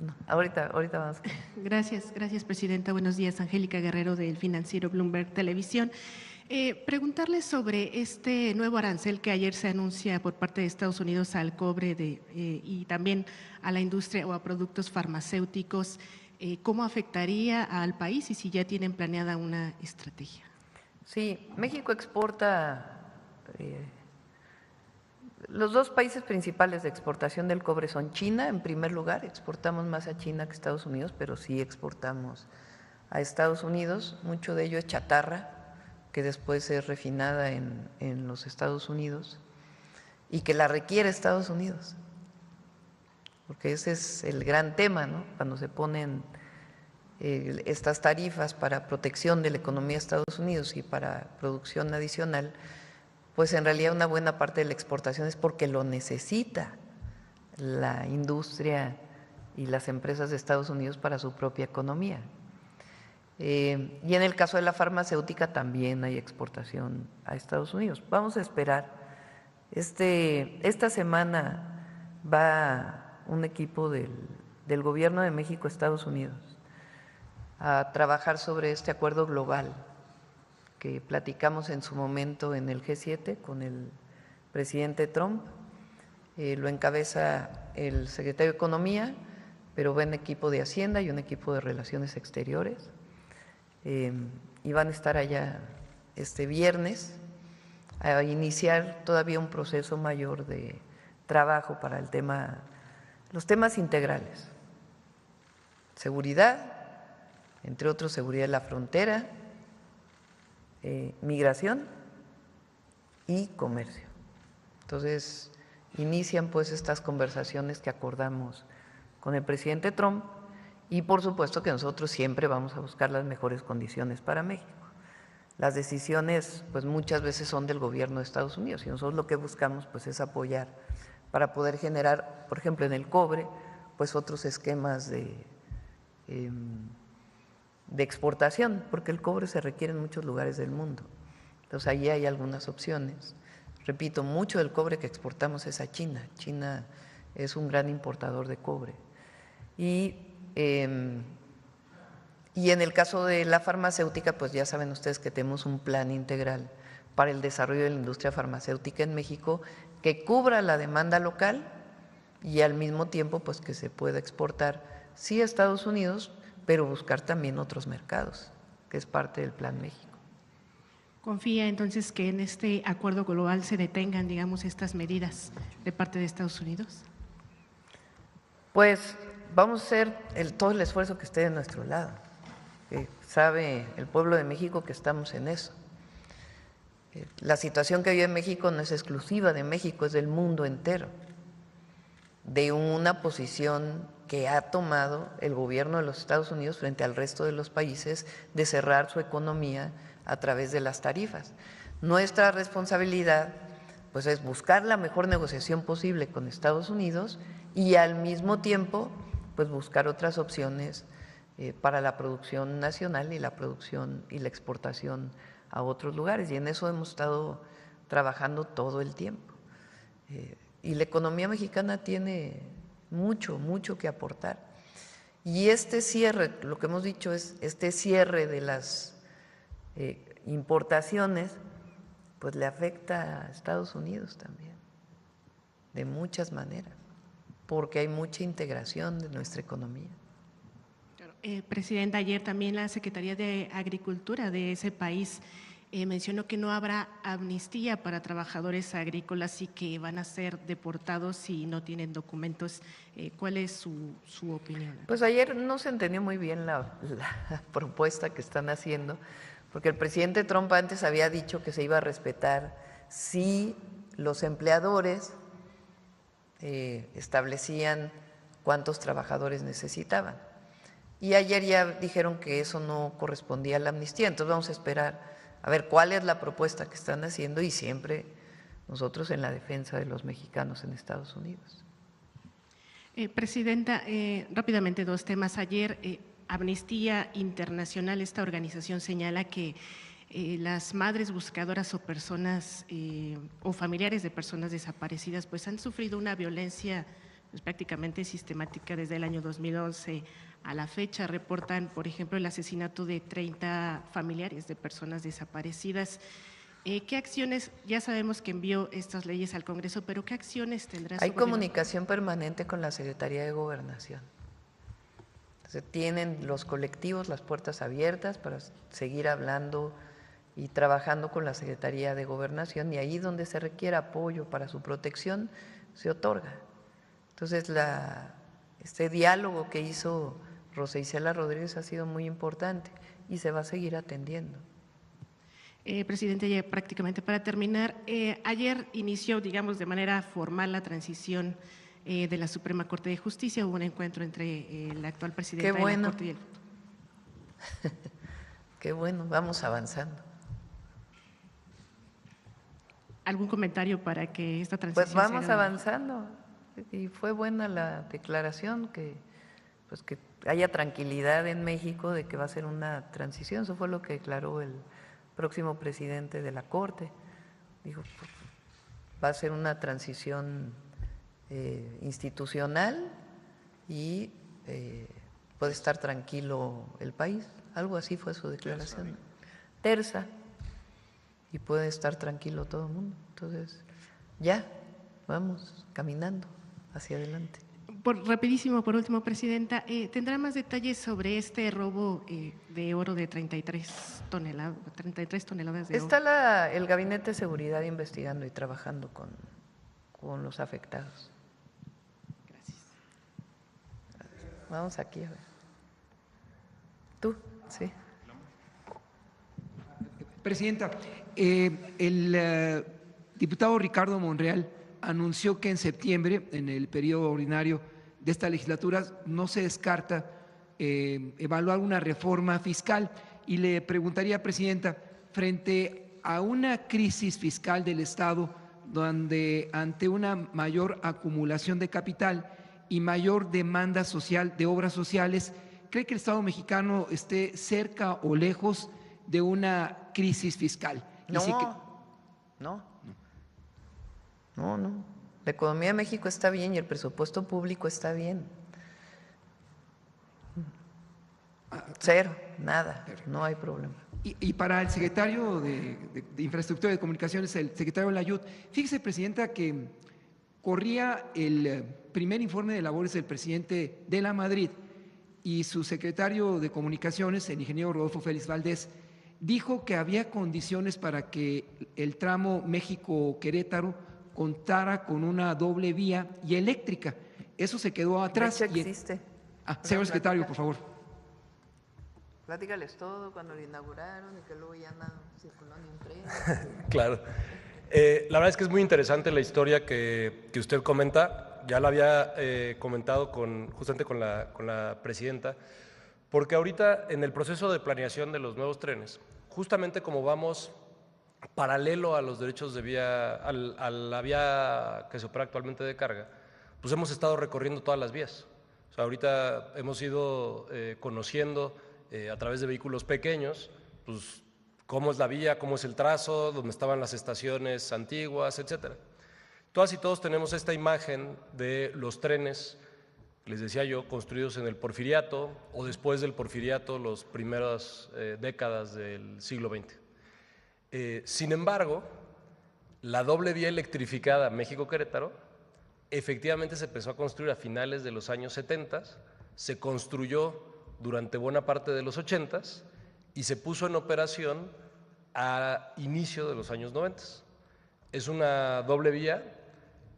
No, ahorita vamos. Gracias, Presidenta. Buenos días, Angélica Guerrero del financiero Bloomberg Televisión. Preguntarle sobre este nuevo arancel que ayer se anuncia por parte de Estados Unidos al cobre y también a la industria o a productos farmacéuticos, ¿cómo afectaría al país y si ya tienen planeada una estrategia? Sí, México exporta, los dos países principales de exportación del cobre son China, en primer lugar, exportamos más a China que a Estados Unidos, pero sí exportamos a Estados Unidos, mucho de ello es chatarra, que después es refinada en los Estados Unidos y que la requiere Estados Unidos, porque ese es el gran tema, ¿no? Cuando se ponen estas tarifas para protección de la economía de Estados Unidos y para producción adicional, pues en realidad una buena parte de la exportación es porque lo necesita la industria y las empresas de Estados Unidos para su propia economía. Y en el caso de la farmacéutica también hay exportación a Estados Unidos. Vamos a esperar. Esta semana va un equipo del Gobierno de México a Estados Unidos a trabajar sobre este acuerdo global que platicamos en su momento en el G7 con el presidente Trump. Lo encabeza el secretario de Economía, pero va en equipo de Hacienda y un equipo de Relaciones Exteriores. Y van a estar allá este viernes a iniciar todavía un proceso mayor de trabajo para los temas integrales. Seguridad, entre otros seguridad de la frontera, migración y comercio. Entonces, inician pues estas conversaciones que acordamos con el presidente Trump y por supuesto que nosotros siempre vamos a buscar las mejores condiciones para México. Las decisiones pues muchas veces son del gobierno de Estados Unidos y nosotros lo que buscamos pues es apoyar para poder generar, por ejemplo en el cobre, pues otros esquemas de exportación, porque el cobre se requiere en muchos lugares del mundo. Entonces ahí hay algunas opciones. Repito, mucho del cobre que exportamos es a China. China es un gran importador de cobre. Y en el caso de la farmacéutica, pues ya saben ustedes que tenemos un plan integral para el desarrollo de la industria farmacéutica en México que cubra la demanda local y al mismo tiempo pues que se pueda exportar, sí a Estados Unidos, pero buscar también otros mercados, que es parte del Plan México. ¿Confía entonces que en este acuerdo global se detengan, digamos, estas medidas de parte de Estados Unidos? Pues vamos a hacer todo el esfuerzo que esté de nuestro lado. Sabe el pueblo de México que estamos en eso. La situación que vive México no es exclusiva de México, es del mundo entero, de una posición que ha tomado el gobierno de los Estados Unidos frente al resto de los países de cerrar su economía a través de las tarifas. Nuestra responsabilidad pues es buscar la mejor negociación posible con Estados Unidos y al mismo tiempo pues buscar otras opciones para la producción nacional y la producción y la exportación a otros lugares, y en eso hemos estado trabajando todo el tiempo. Y la economía mexicana tiene mucho que aportar. Y este cierre, lo que hemos dicho es, este cierre de las importaciones, pues le afecta a Estados Unidos también, de muchas maneras, porque hay mucha integración de nuestra economía. Presidenta, ayer también la Secretaría de Agricultura de ese país mencionó que no habrá amnistía para trabajadores agrícolas y que van a ser deportados si no tienen documentos. ¿Cuál es su opinión? Pues ayer no se entendió muy bien la propuesta que están haciendo, porque el presidente Trump antes había dicho que se iba a respetar si los empleadores establecían cuántos trabajadores necesitaban. Y ayer ya dijeron que eso no correspondía a la amnistía, entonces vamos a esperar a ver cuál es la propuesta que están haciendo y siempre nosotros en la defensa de los mexicanos en Estados Unidos. Presidenta, rápidamente dos temas. Ayer Amnistía Internacional, esta organización señala que las madres buscadoras o personas o familiares de personas desaparecidas pues han sufrido una violencia pues, prácticamente sistemática desde el año 2011 a la fecha. Reportan, por ejemplo, el asesinato de 30 familiares de personas desaparecidas. ¿Qué acciones, ya sabemos que envió estas leyes al Congreso, pero qué acciones tendrá su Hay gobierno? comunicación permanente con la Secretaría de Gobernación. Entonces, tienen los colectivos las puertas abiertas para seguir hablando y trabajando con la Secretaría de Gobernación, y ahí donde se requiera apoyo para su protección, se otorga. Entonces, este diálogo que hizo Rosa Isela Rodríguez ha sido muy importante y se va a seguir atendiendo. Presidente, ya prácticamente para terminar, ayer inició, digamos, de manera formal la transición de la Suprema Corte de Justicia. Hubo un encuentro entre el actual presidente de la Corte y el… Qué bueno, vamos avanzando. ¿Algún comentario para que esta transición Pues vamos se haga? avanzando, y fue buena la declaración, que haya tranquilidad en México de que va a ser una transición. Eso fue lo que declaró el próximo presidente de la Corte. Dijo, va a ser una transición institucional y puede estar tranquilo el país. Algo así fue su declaración. Tersa. Y puede estar tranquilo todo el mundo. Entonces, ya, vamos caminando hacia adelante. Rapidísimo, por último, Presidenta, ¿tendrá más detalles sobre este robo de oro de 33 toneladas de oro? Está el Gabinete de Seguridad investigando y trabajando con los afectados. Gracias. Vamos aquí a ver. ¿Tú? Sí. Presidenta, el diputado Ricardo Monreal anunció que en septiembre, en el periodo ordinario de esta legislatura, no se descarta evaluar una reforma fiscal. Y le preguntaría, Presidenta, frente a una crisis fiscal del Estado, donde ante una mayor acumulación de capital y mayor demanda social de obras sociales, ¿cree que el Estado mexicano esté cerca o lejos de una crisis fiscal? No. La economía de México está bien y el presupuesto público está bien. Cero, nada, no hay problema. Y para el secretario de Infraestructura y de Comunicaciones, el secretario Layut, fíjese, Presidenta, que corría el primer informe de labores del presidente de la Madrid y su secretario de Comunicaciones, el ingeniero Rodolfo Félix Valdés, dijo que había condiciones para que el tramo México-Querétaro contara con una doble vía y eléctrica. Eso se quedó atrás. De hecho, existe. Señor secretario, por favor. Platícales todo cuando lo inauguraron y que luego ya nada circulando en prensa. Claro. La verdad es que es muy interesante la historia que usted comenta. Ya la había comentado justamente con la presidenta, porque ahorita en el proceso de planeación de los nuevos trenes, justamente como vamos paralelo a los derechos de vía, a la vía que se opera actualmente de carga, pues hemos estado recorriendo todas las vías. O sea, ahorita hemos ido conociendo a través de vehículos pequeños, pues cómo es la vía, cómo es el trazo, dónde estaban las estaciones antiguas, etcétera. Todas y todos tenemos esta imagen de los trenes, les decía yo, construidos en el Porfiriato o después del Porfiriato, las primeras décadas del siglo XX. Sin embargo, la doble vía electrificada México-Querétaro efectivamente se empezó a construir a finales de los años 70, se construyó durante buena parte de los 80 y se puso en operación a inicio de los años 90. Es una doble vía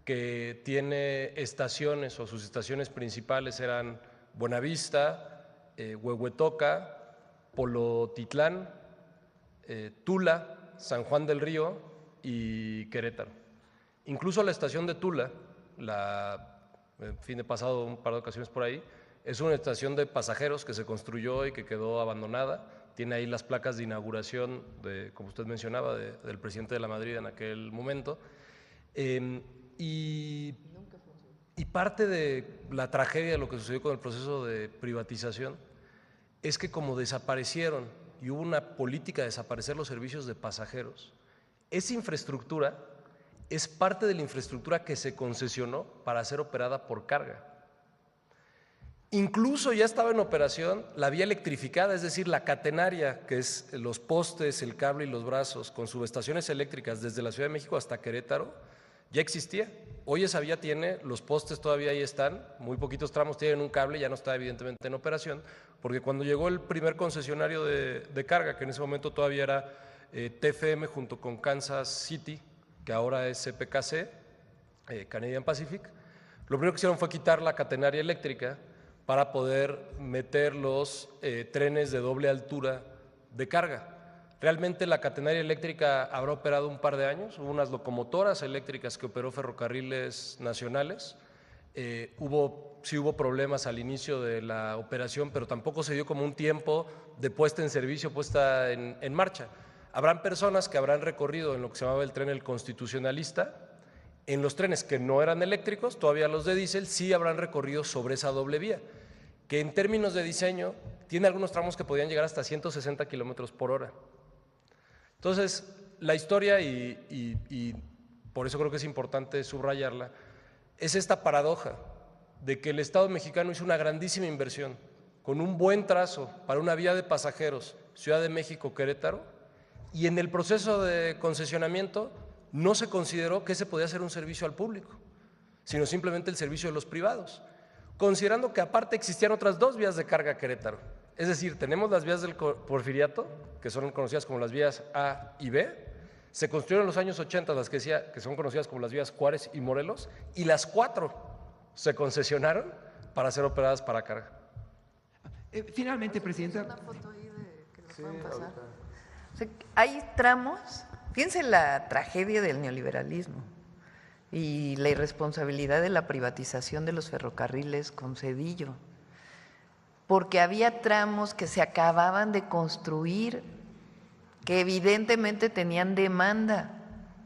que tiene estaciones, o sus estaciones principales eran Buenavista, Huehuetoca, Polotitlán, Tula, San Juan del Río y Querétaro. Incluso la estación de Tula, en fin, he pasado un par de ocasiones por ahí, es una estación de pasajeros que se construyó y que quedó abandonada. Tiene ahí las placas de inauguración, como usted mencionaba, del presidente de la Madrid en aquel momento. Y parte de la tragedia de lo que sucedió con el proceso de privatización es que como desaparecieron y hubo una política de desaparecer los servicios de pasajeros, esa infraestructura es parte de la infraestructura que se concesionó para ser operada por carga. Incluso ya estaba en operación la vía electrificada, es decir, la catenaria, que es los postes, el cable y los brazos, con subestaciones eléctricas desde la Ciudad de México hasta Querétaro, ya existía. Hoy esa vía tiene, los postes todavía ahí están, muy poquitos tramos tienen un cable, ya no está evidentemente en operación, porque cuando llegó el primer concesionario de carga, que en ese momento todavía era TFM junto con Kansas City, que ahora es CPKC, Canadian Pacific, lo primero que hicieron fue quitar la catenaria eléctrica para poder meter los trenes de doble altura de carga. Realmente la catenaria eléctrica habrá operado un par de años, hubo unas locomotoras eléctricas que operó Ferrocarriles Nacionales, sí hubo problemas al inicio de la operación, pero tampoco se dio como un tiempo de puesta en servicio, puesta en marcha. Habrán personas que habrán recorrido en lo que se llamaba el tren El Constitucionalista, en los trenes que no eran eléctricos, todavía los de diésel, sí habrán recorrido sobre esa doble vía, que en términos de diseño tiene algunos tramos que podían llegar hasta 160 kilómetros por hora. Entonces, la historia, y por eso creo que es importante subrayarla, es esta paradoja de que el Estado mexicano hizo una grandísima inversión con un buen trazo para una vía de pasajeros Ciudad de México-Querétaro, y en el proceso de concesionamiento no se consideró que ese podía ser un servicio al público, sino simplemente el servicio de los privados, considerando que aparte existían otras dos vías de carga a Querétaro. Es decir, tenemos las vías del Porfiriato, que son conocidas como las vías A y B, se construyeron en los años 80 las que son conocidas como las vías Juárez y Morelos, y las 4 se concesionaron para ser operadas para carga. Finalmente, Presidenta. Una foto ahí que nos puedan pasar. O sea, hay tramos, fíjense la tragedia del neoliberalismo y la irresponsabilidad de la privatización de los ferrocarriles con Zedillo, porque había tramos que se acababan de construir, que evidentemente tenían demanda,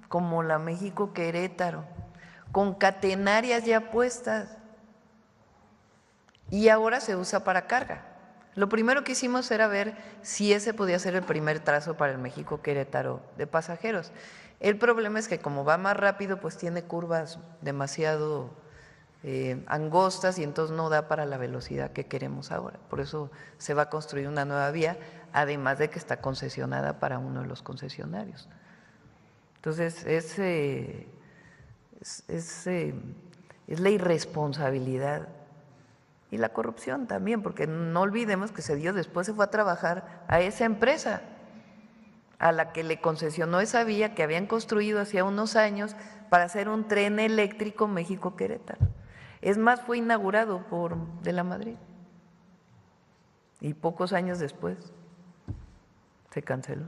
como la México-Querétaro, con catenarias ya puestas, y ahora se usa para carga. Lo primero que hicimos era ver si ese podía ser el primer trazo para el México-Querétaro de pasajeros. El problema es que como va más rápido, pues tiene curvas demasiado angostas y entonces no da para la velocidad que queremos ahora. Por eso se va a construir una nueva vía, además de que está concesionada para uno de los concesionarios. Entonces, es la irresponsabilidad y la corrupción también, porque no olvidemos que Zedillo después se fue a trabajar a esa empresa a la que le concesionó esa vía que habían construido hacía unos años para hacer un tren eléctrico México-Querétaro. Es más, fue inaugurado por De la Madrid y pocos años después se canceló.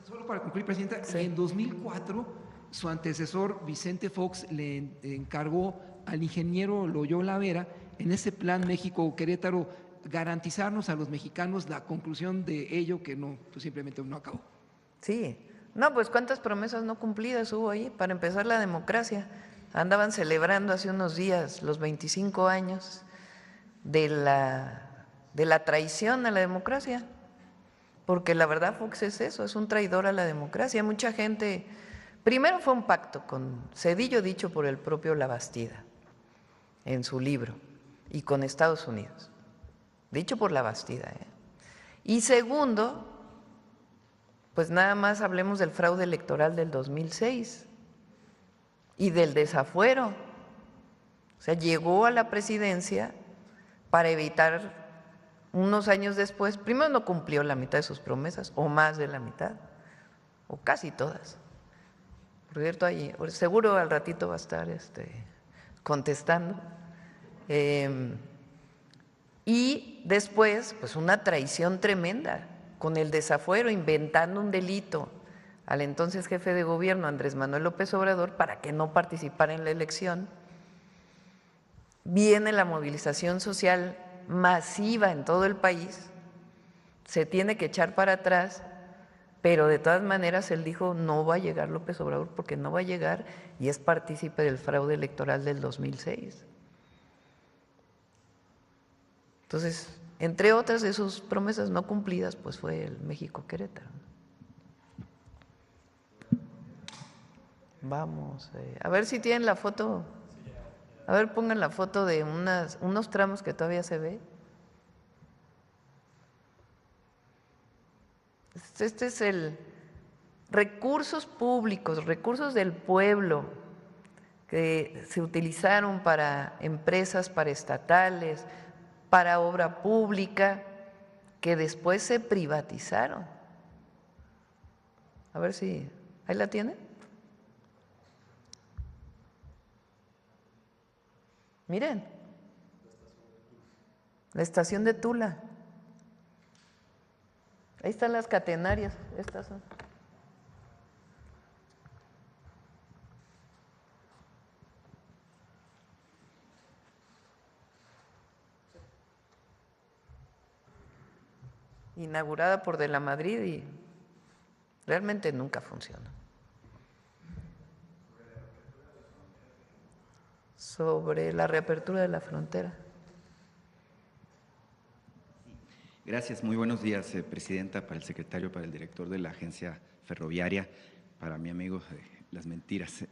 Solo para concluir, Presidenta, sí. En 2004 su antecesor Vicente Fox le encargó al ingeniero Loyola Vera en ese plan México-Querétaro garantizarnos a los mexicanos la conclusión de ello que no, pues simplemente no acabó. Sí, no, pues cuántas promesas no cumplidas hubo ahí. Para empezar, la democracia. Andaban celebrando hace unos días los 25 años de la traición a la democracia, porque la verdad Fox es eso, es un traidor a la democracia. Mucha gente, primero fue un pacto con Zedillo dicho por el propio Labastida en su libro, y con Estados Unidos, dicho por Labastida. Y segundo, pues nada más hablemos del fraude electoral del 2006 y del desafuero. O sea, llegó a la presidencia para evitar unos años después, primero no cumplió la mitad de sus promesas, o más de la mitad, o casi todas. Por cierto, ahí, seguro al ratito va a estar contestando. Y después, pues una traición tremenda, con el desafuero, inventando un delito al entonces jefe de gobierno, Andrés Manuel López Obrador, para que no participara en la elección. Viene la movilización social masiva en todo el país, se tiene que echar para atrás, pero de todas maneras él dijo no va a llegar López Obrador porque no va a llegar y es partícipe del fraude electoral del 2006. Entonces, entre otras de sus promesas no cumplidas, pues fue el México-Querétaro. Vamos, a ver si tienen la foto. A ver, pongan la foto de unos tramos que todavía se ve. Este es el recursos públicos, recursos del pueblo que se utilizaron para empresas paraestatales, para obra pública, que después se privatizaron. A ver si, ¿ahí la tienen? Miren, la estación de Tula. Ahí están las catenarias, estas son. Inaugurada por De la Madrid y realmente nunca funcionó. Sobre la reapertura de la frontera. Gracias, muy buenos días, Presidenta, para el secretario, para el director de la Agencia Ferroviaria, para mi amigo Las Mentiras.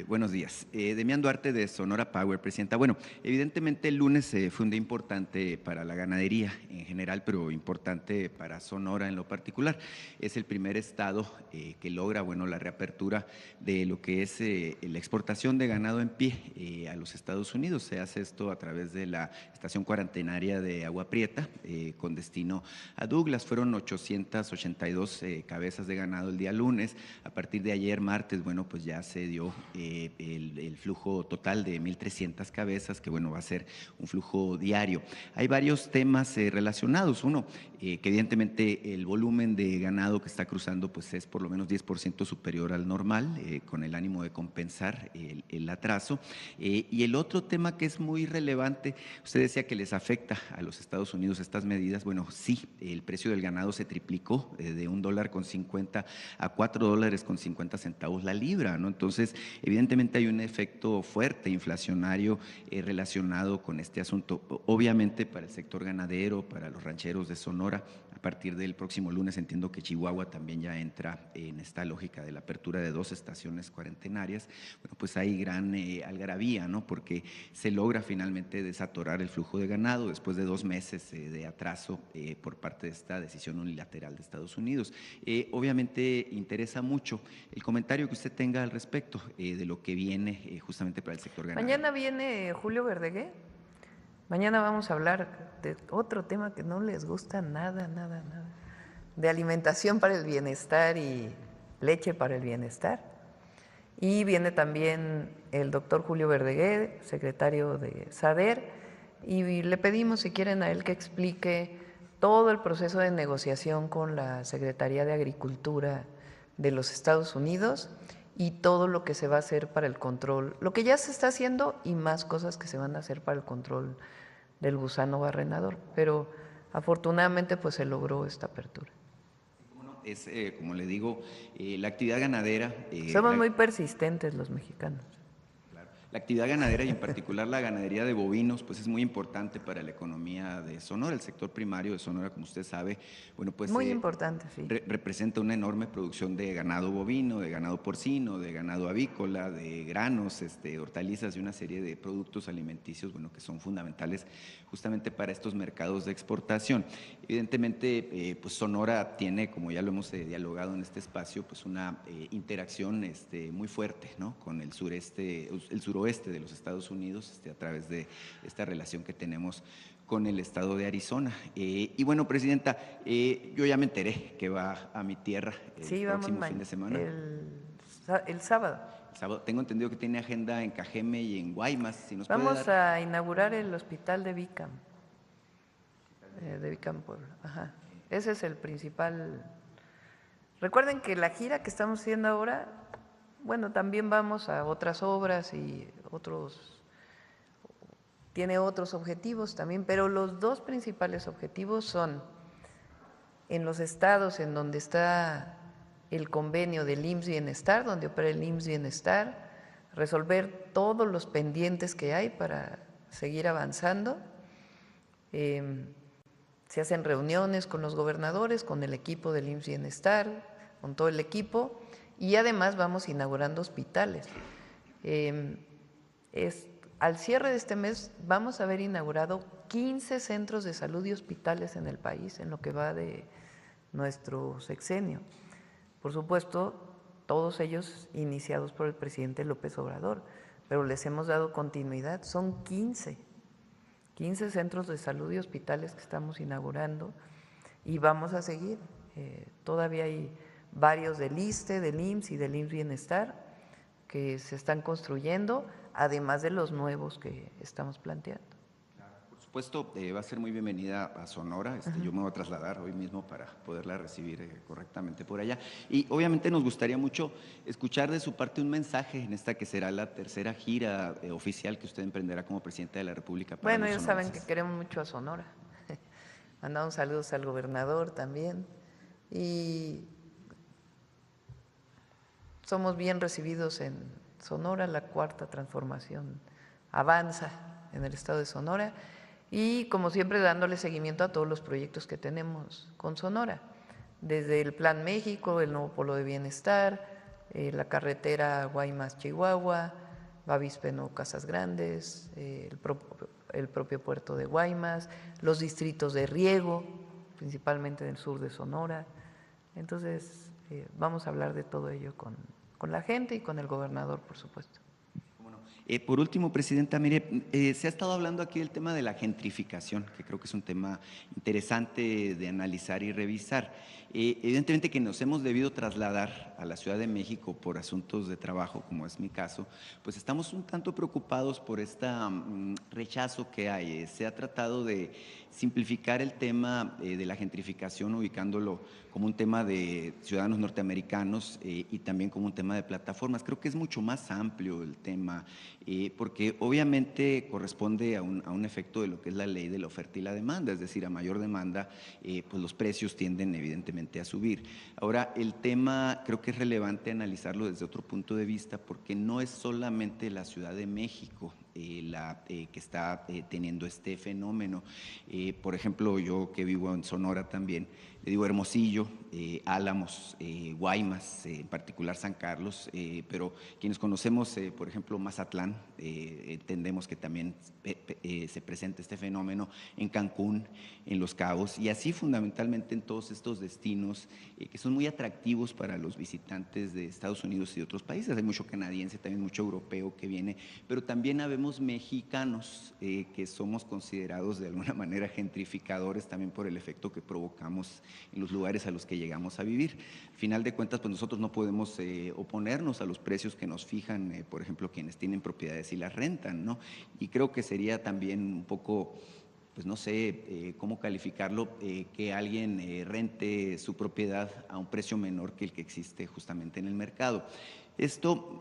Buenos días. Demián Duarte, de Sonora Power, Presidenta. Bueno, evidentemente el lunes fue un día importante para la ganadería en general, pero importante para Sonora en lo particular. Es el primer estado que logra, bueno, la reapertura de lo que es la exportación de ganado en pie a los Estados Unidos. Se hace esto a través de la estación cuarentenaria de Agua Prieta, con destino a Douglas. Fueron 882 cabezas de ganado el día lunes. A partir de ayer, martes, bueno, pues ya se dio el flujo total de 1,300 cabezas, que bueno, va a ser un flujo diario. Hay varios temas relacionados. Uno, que evidentemente el volumen de ganado que está cruzando pues es por lo menos 10% superior al normal, con el ánimo de compensar el atraso. Y el otro tema que es muy relevante, usted decía que les afecta a los Estados Unidos estas medidas. Bueno, sí, el precio del ganado se triplicó de $1.50 a $4.50 la libra, ¿no? Entonces, evidentemente hay un efecto fuerte inflacionario relacionado con este asunto. Obviamente para el sector ganadero, para los rancheros de Sonora, a partir del próximo lunes entiendo que Chihuahua también ya entra en esta lógica de la apertura de 2 estaciones cuarentenarias. Bueno, pues hay gran algarabía, ¿no? Porque se logra finalmente desatorar el flujo de ganado después de 2 meses de atraso por parte de esta decisión unilateral de Estados Unidos. Obviamente interesa mucho el comentario que usted tenga al respecto de lo que viene justamente para el sector ganadero. Mañana viene Julio Verdegué. Mañana vamos a hablar de otro tema que no les gusta nada, de alimentación para el bienestar y leche para el bienestar. Y viene también el doctor Julio Verdegué, secretario de SADER, y le pedimos, si quieren, a él que explique todo el proceso de negociación con la Secretaría de Agricultura de los Estados Unidos y todo lo que se va a hacer para el control, lo que ya se está haciendo y más cosas que se van a hacer para el control del gusano barrenador, pero afortunadamente pues se logró esta apertura. Es, como le digo, la actividad ganadera… Somos muy persistentes los mexicanos. La actividad ganadera y en particular la ganadería de bovinos pues es muy importante para la economía de Sonora. El sector primario de Sonora, como usted sabe, bueno, pues muy importante, sí. Representa una enorme producción de ganado bovino, de ganado porcino, de ganado avícola, de granos, hortalizas y una serie de productos alimenticios, bueno, que son fundamentales justamente para estos mercados de exportación. Evidentemente, pues Sonora tiene, como ya lo hemos dialogado en este espacio, pues una interacción muy fuerte, ¿no? Con el suroeste de los Estados Unidos, a través de esta relación que tenemos con el estado de Arizona. Y bueno, Presidenta, yo ya me enteré que va a mi tierra el próximo fin de semana. El sábado. Tengo entendido que tiene agenda en Cajeme y en Guaymas. Si nos vamos a inaugurar el hospital de Vicam, Puebla. Ajá. Ese es el principal. Recuerden que la gira que estamos haciendo ahora, bueno, también vamos a otras obras y tiene otros objetivos también, pero los dos principales objetivos son en los estados en donde está el convenio del IMSS Bienestar, donde opera el IMSS Bienestar, resolver todos los pendientes que hay para seguir avanzando. Se hacen reuniones con los gobernadores, con el equipo del IMSS Bienestar, con todo el equipo, y además vamos inaugurando hospitales. Al cierre de este mes vamos a haber inaugurado 15 centros de salud y hospitales en el país en lo que va de nuestro sexenio. Por supuesto, todos ellos iniciados por el presidente López Obrador, pero les hemos dado continuidad. Son 15 centros de salud y hospitales que estamos inaugurando y vamos a seguir. Todavía hay varios del ISSSTE, del IMSS y del IMSS Bienestar que se están construyendo, además de los nuevos que estamos planteando. Por supuesto, va a ser muy bienvenida a Sonora. Yo me voy a trasladar hoy mismo para poderla recibir correctamente por allá. Y obviamente nos gustaría mucho escuchar de su parte un mensaje en esta que será la tercera gira oficial que usted emprenderá como presidenta de la República. Bueno, ellos saben que queremos mucho a Sonora. Mandamos saludos al gobernador también. Y somos bien recibidos en Sonora, la cuarta transformación avanza en el estado de Sonora y como siempre dándole seguimiento a todos los proyectos que tenemos con Sonora, desde el Plan México, el nuevo polo de bienestar, la carretera Guaymas-Chihuahua, Babispeno-Casas Grandes, el propio puerto de Guaymas, los distritos de riego, principalmente en el sur de Sonora. Entonces, vamos a hablar de todo ello con la gente y con el gobernador, por supuesto. Por último, presidenta, mire, se ha estado hablando aquí del tema de la gentrificación, que creo que es un tema interesante de analizar y revisar. Evidentemente que nos hemos debido trasladar a la Ciudad de México por asuntos de trabajo, como es mi caso, pues estamos un tanto preocupados por este rechazo que hay. Se ha tratado de simplificar el tema de la gentrificación, ubicándolo como un tema de ciudadanos norteamericanos y también como un tema de plataformas. Creo que es mucho más amplio el tema, porque obviamente corresponde a un efecto de lo que es la ley de la oferta y la demanda, es decir, a mayor demanda, pues los precios tienden evidentemente a subir. Ahora, el tema creo que es relevante analizarlo desde otro punto de vista, porque no es solamente la Ciudad de México que está teniendo este fenómeno. Por ejemplo, yo que vivo en Sonora también, le digo Hermosillo, Álamos, Guaymas, en particular San Carlos, pero quienes conocemos, por ejemplo, Mazatlán, entendemos que también se presenta este fenómeno en Cancún, en Los Cabos, y así fundamentalmente en todos estos destinos que son muy atractivos para los visitantes de Estados Unidos y de otros países. Hay mucho canadiense, también mucho europeo que viene, pero también habemos mexicanos que somos considerados de alguna manera gentrificadores también por el efecto que provocamos en los lugares a los que llegamos a vivir. Al final de cuentas, pues nosotros no podemos oponernos a los precios que nos fijan, por ejemplo, quienes tienen propiedades y las rentan, ¿no? Y creo que sería también un poco, pues no sé cómo calificarlo, que alguien rente su propiedad a un precio menor que el que existe justamente en el mercado. Esto,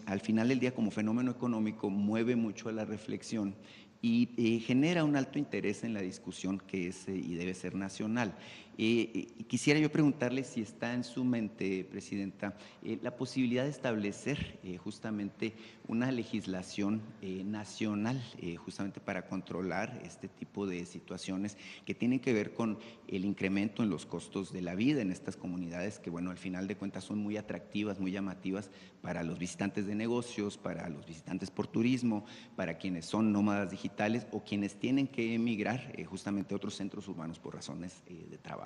al final del día, como fenómeno económico, mueve mucho a la reflexión y genera un alto interés en la discusión que es y debe ser nacional. Quisiera yo preguntarle si está en su mente, presidenta, la posibilidad de establecer justamente una legislación nacional justamente para controlar este tipo de situaciones que tienen que ver con el incremento en los costos de la vida en estas comunidades que, bueno, al final de cuentas son muy atractivas, muy llamativas para los visitantes de negocios, para los visitantes por turismo, para quienes son nómadas digitales o quienes tienen que emigrar justamente a otros centros urbanos por razones de trabajo.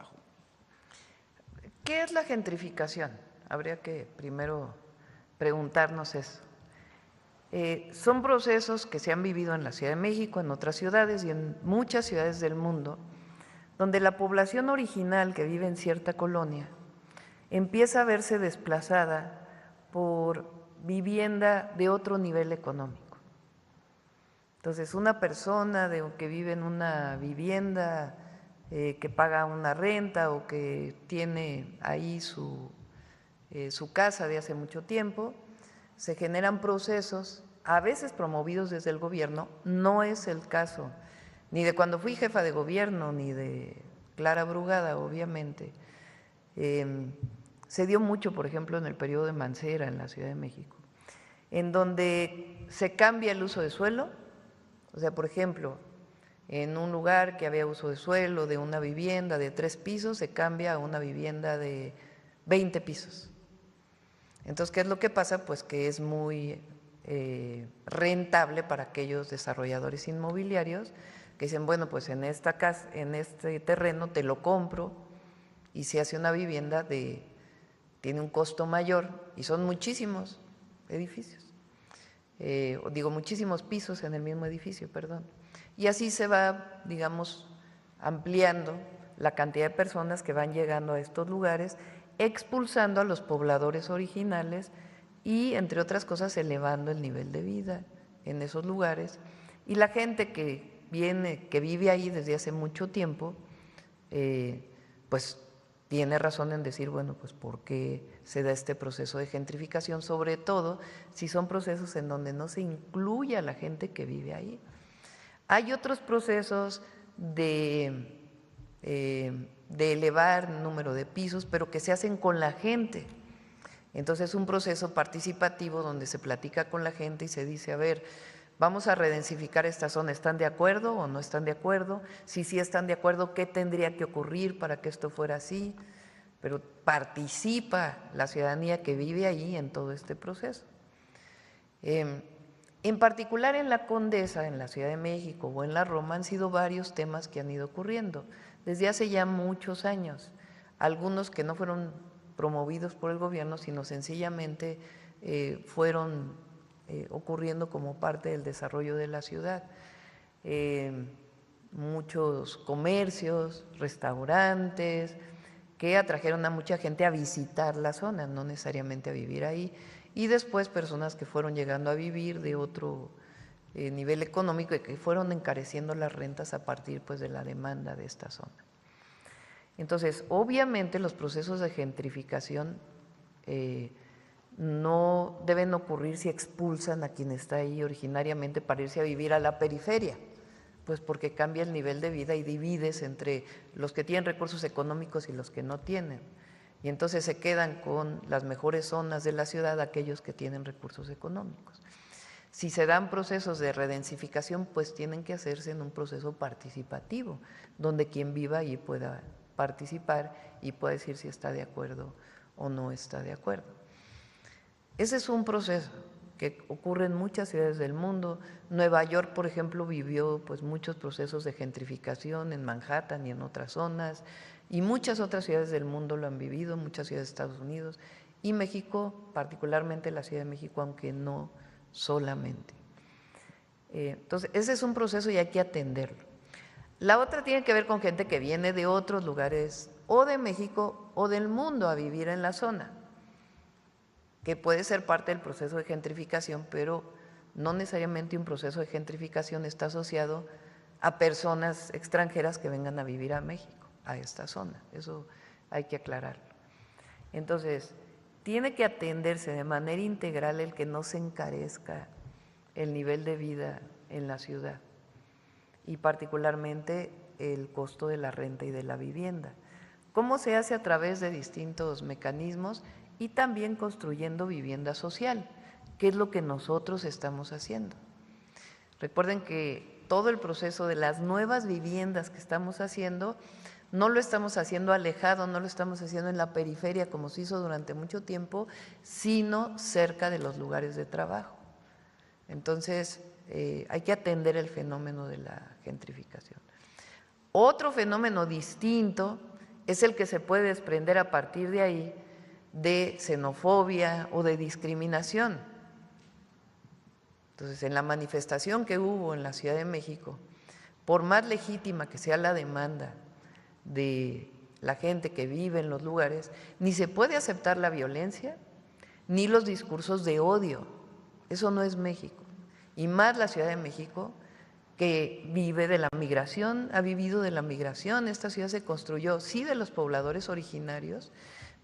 ¿Qué es la gentrificación? Habría que primero preguntarnos eso. Son procesos que se han vivido en la Ciudad de México, en otras ciudades y en muchas ciudades del mundo, donde la población original que vive en cierta colonia empieza a verse desplazada por vivienda de otro nivel económico. Entonces, una persona que vive en una vivienda que paga una renta o que tiene ahí su casa de hace mucho tiempo, se generan procesos, a veces promovidos desde el gobierno. No es el caso ni de cuando fui jefa de gobierno, ni de Clara Brugada, obviamente. Se dio mucho, por ejemplo, en el periodo de Mancera, en la Ciudad de México, en donde se cambia el uso de suelo. O sea, por ejemplo, en un lugar que había uso de suelo de una vivienda de 3 pisos, se cambia a una vivienda de 20 pisos. Entonces, ¿qué es lo que pasa? Pues que es muy rentable para aquellos desarrolladores inmobiliarios que dicen, bueno, pues en esta casa, en este terreno te lo compro y se hace una vivienda tiene un costo mayor y son muchísimos edificios, muchísimos pisos en el mismo edificio, perdón. Y así se va, digamos, ampliando la cantidad de personas que van llegando a estos lugares, expulsando a los pobladores originales y, entre otras cosas, elevando el nivel de vida en esos lugares. Y la gente que vive ahí desde hace mucho tiempo, pues tiene razón en decir, bueno, pues ¿por qué se da este proceso de gentrificación? Sobre todo si son procesos en donde no se incluye a la gente que vive ahí. Hay otros procesos de elevar el número de pisos, pero que se hacen con la gente. Entonces es un proceso participativo donde se platica con la gente y se dice, a ver, vamos a redensificar esta zona, ¿están de acuerdo o no están de acuerdo? Si sí están de acuerdo, ¿qué tendría que ocurrir para que esto fuera así? Pero participa la ciudadanía que vive ahí en todo este proceso. En particular en la Condesa, en la Ciudad de México o en la Roma han sido varios temas que han ido ocurriendo desde hace ya muchos años, algunos que no fueron promovidos por el gobierno, sino sencillamente fueron ocurriendo como parte del desarrollo de la ciudad. Muchos comercios, restaurantes, que atrajeron a mucha gente a visitar la zona, no necesariamente a vivir ahí, y después personas que fueron llegando a vivir de otro nivel económico y que fueron encareciendo las rentas a partir pues de la demanda de esta zona. Entonces, obviamente los procesos de gentrificación no deben ocurrir si expulsan a quien está ahí originariamente para irse a vivir a la periferia, pues porque cambia el nivel de vida y divides entre los que tienen recursos económicos y los que no tienen. Y entonces se quedan con las mejores zonas de la ciudad aquellos que tienen recursos económicos. Si se dan procesos de redensificación, pues tienen que hacerse en un proceso participativo, donde quien viva ahí pueda participar y pueda decir si está de acuerdo o no está de acuerdo. Ese es un proceso que ocurre en muchas ciudades del mundo. Nueva York, por ejemplo, vivió pues muchos procesos de gentrificación en Manhattan y en otras zonas, y muchas otras ciudades del mundo lo han vivido, muchas ciudades de Estados Unidos, y México, particularmente la Ciudad de México, aunque no solamente. Entonces, ese es un proceso y hay que atenderlo. La otra tiene que ver con gente que viene de otros lugares, o de México o del mundo, a vivir en la zona, que puede ser parte del proceso de gentrificación, pero no necesariamente un proceso de gentrificación está asociado a personas extranjeras que vengan a vivir a México, a esta zona. Eso hay que aclararlo. Entonces, tiene que atenderse de manera integral el que no se encarezca el nivel de vida en la ciudad y particularmente el costo de la renta y de la vivienda. ¿Cómo se hace? A través de distintos mecanismos y también construyendo vivienda social, que es lo que nosotros estamos haciendo. Recuerden que todo el proceso de las nuevas viviendas que estamos haciendo no lo estamos haciendo alejado, no lo estamos haciendo en la periferia como se hizo durante mucho tiempo, sino cerca de los lugares de trabajo. Entonces, hay que atender el fenómeno de la gentrificación. Otro fenómeno distinto es el que se puede desprender a partir de ahí de xenofobia o de discriminación. Entonces, en la manifestación que hubo en la Ciudad de México, por más legítima que sea la demanda de la gente que vive en los lugares, ni se puede aceptar la violencia ni los discursos de odio. Eso no es México. Y más la Ciudad de México, que vive de la migración, ha vivido de la migración. Esta ciudad se construyó, sí, de los pobladores originarios,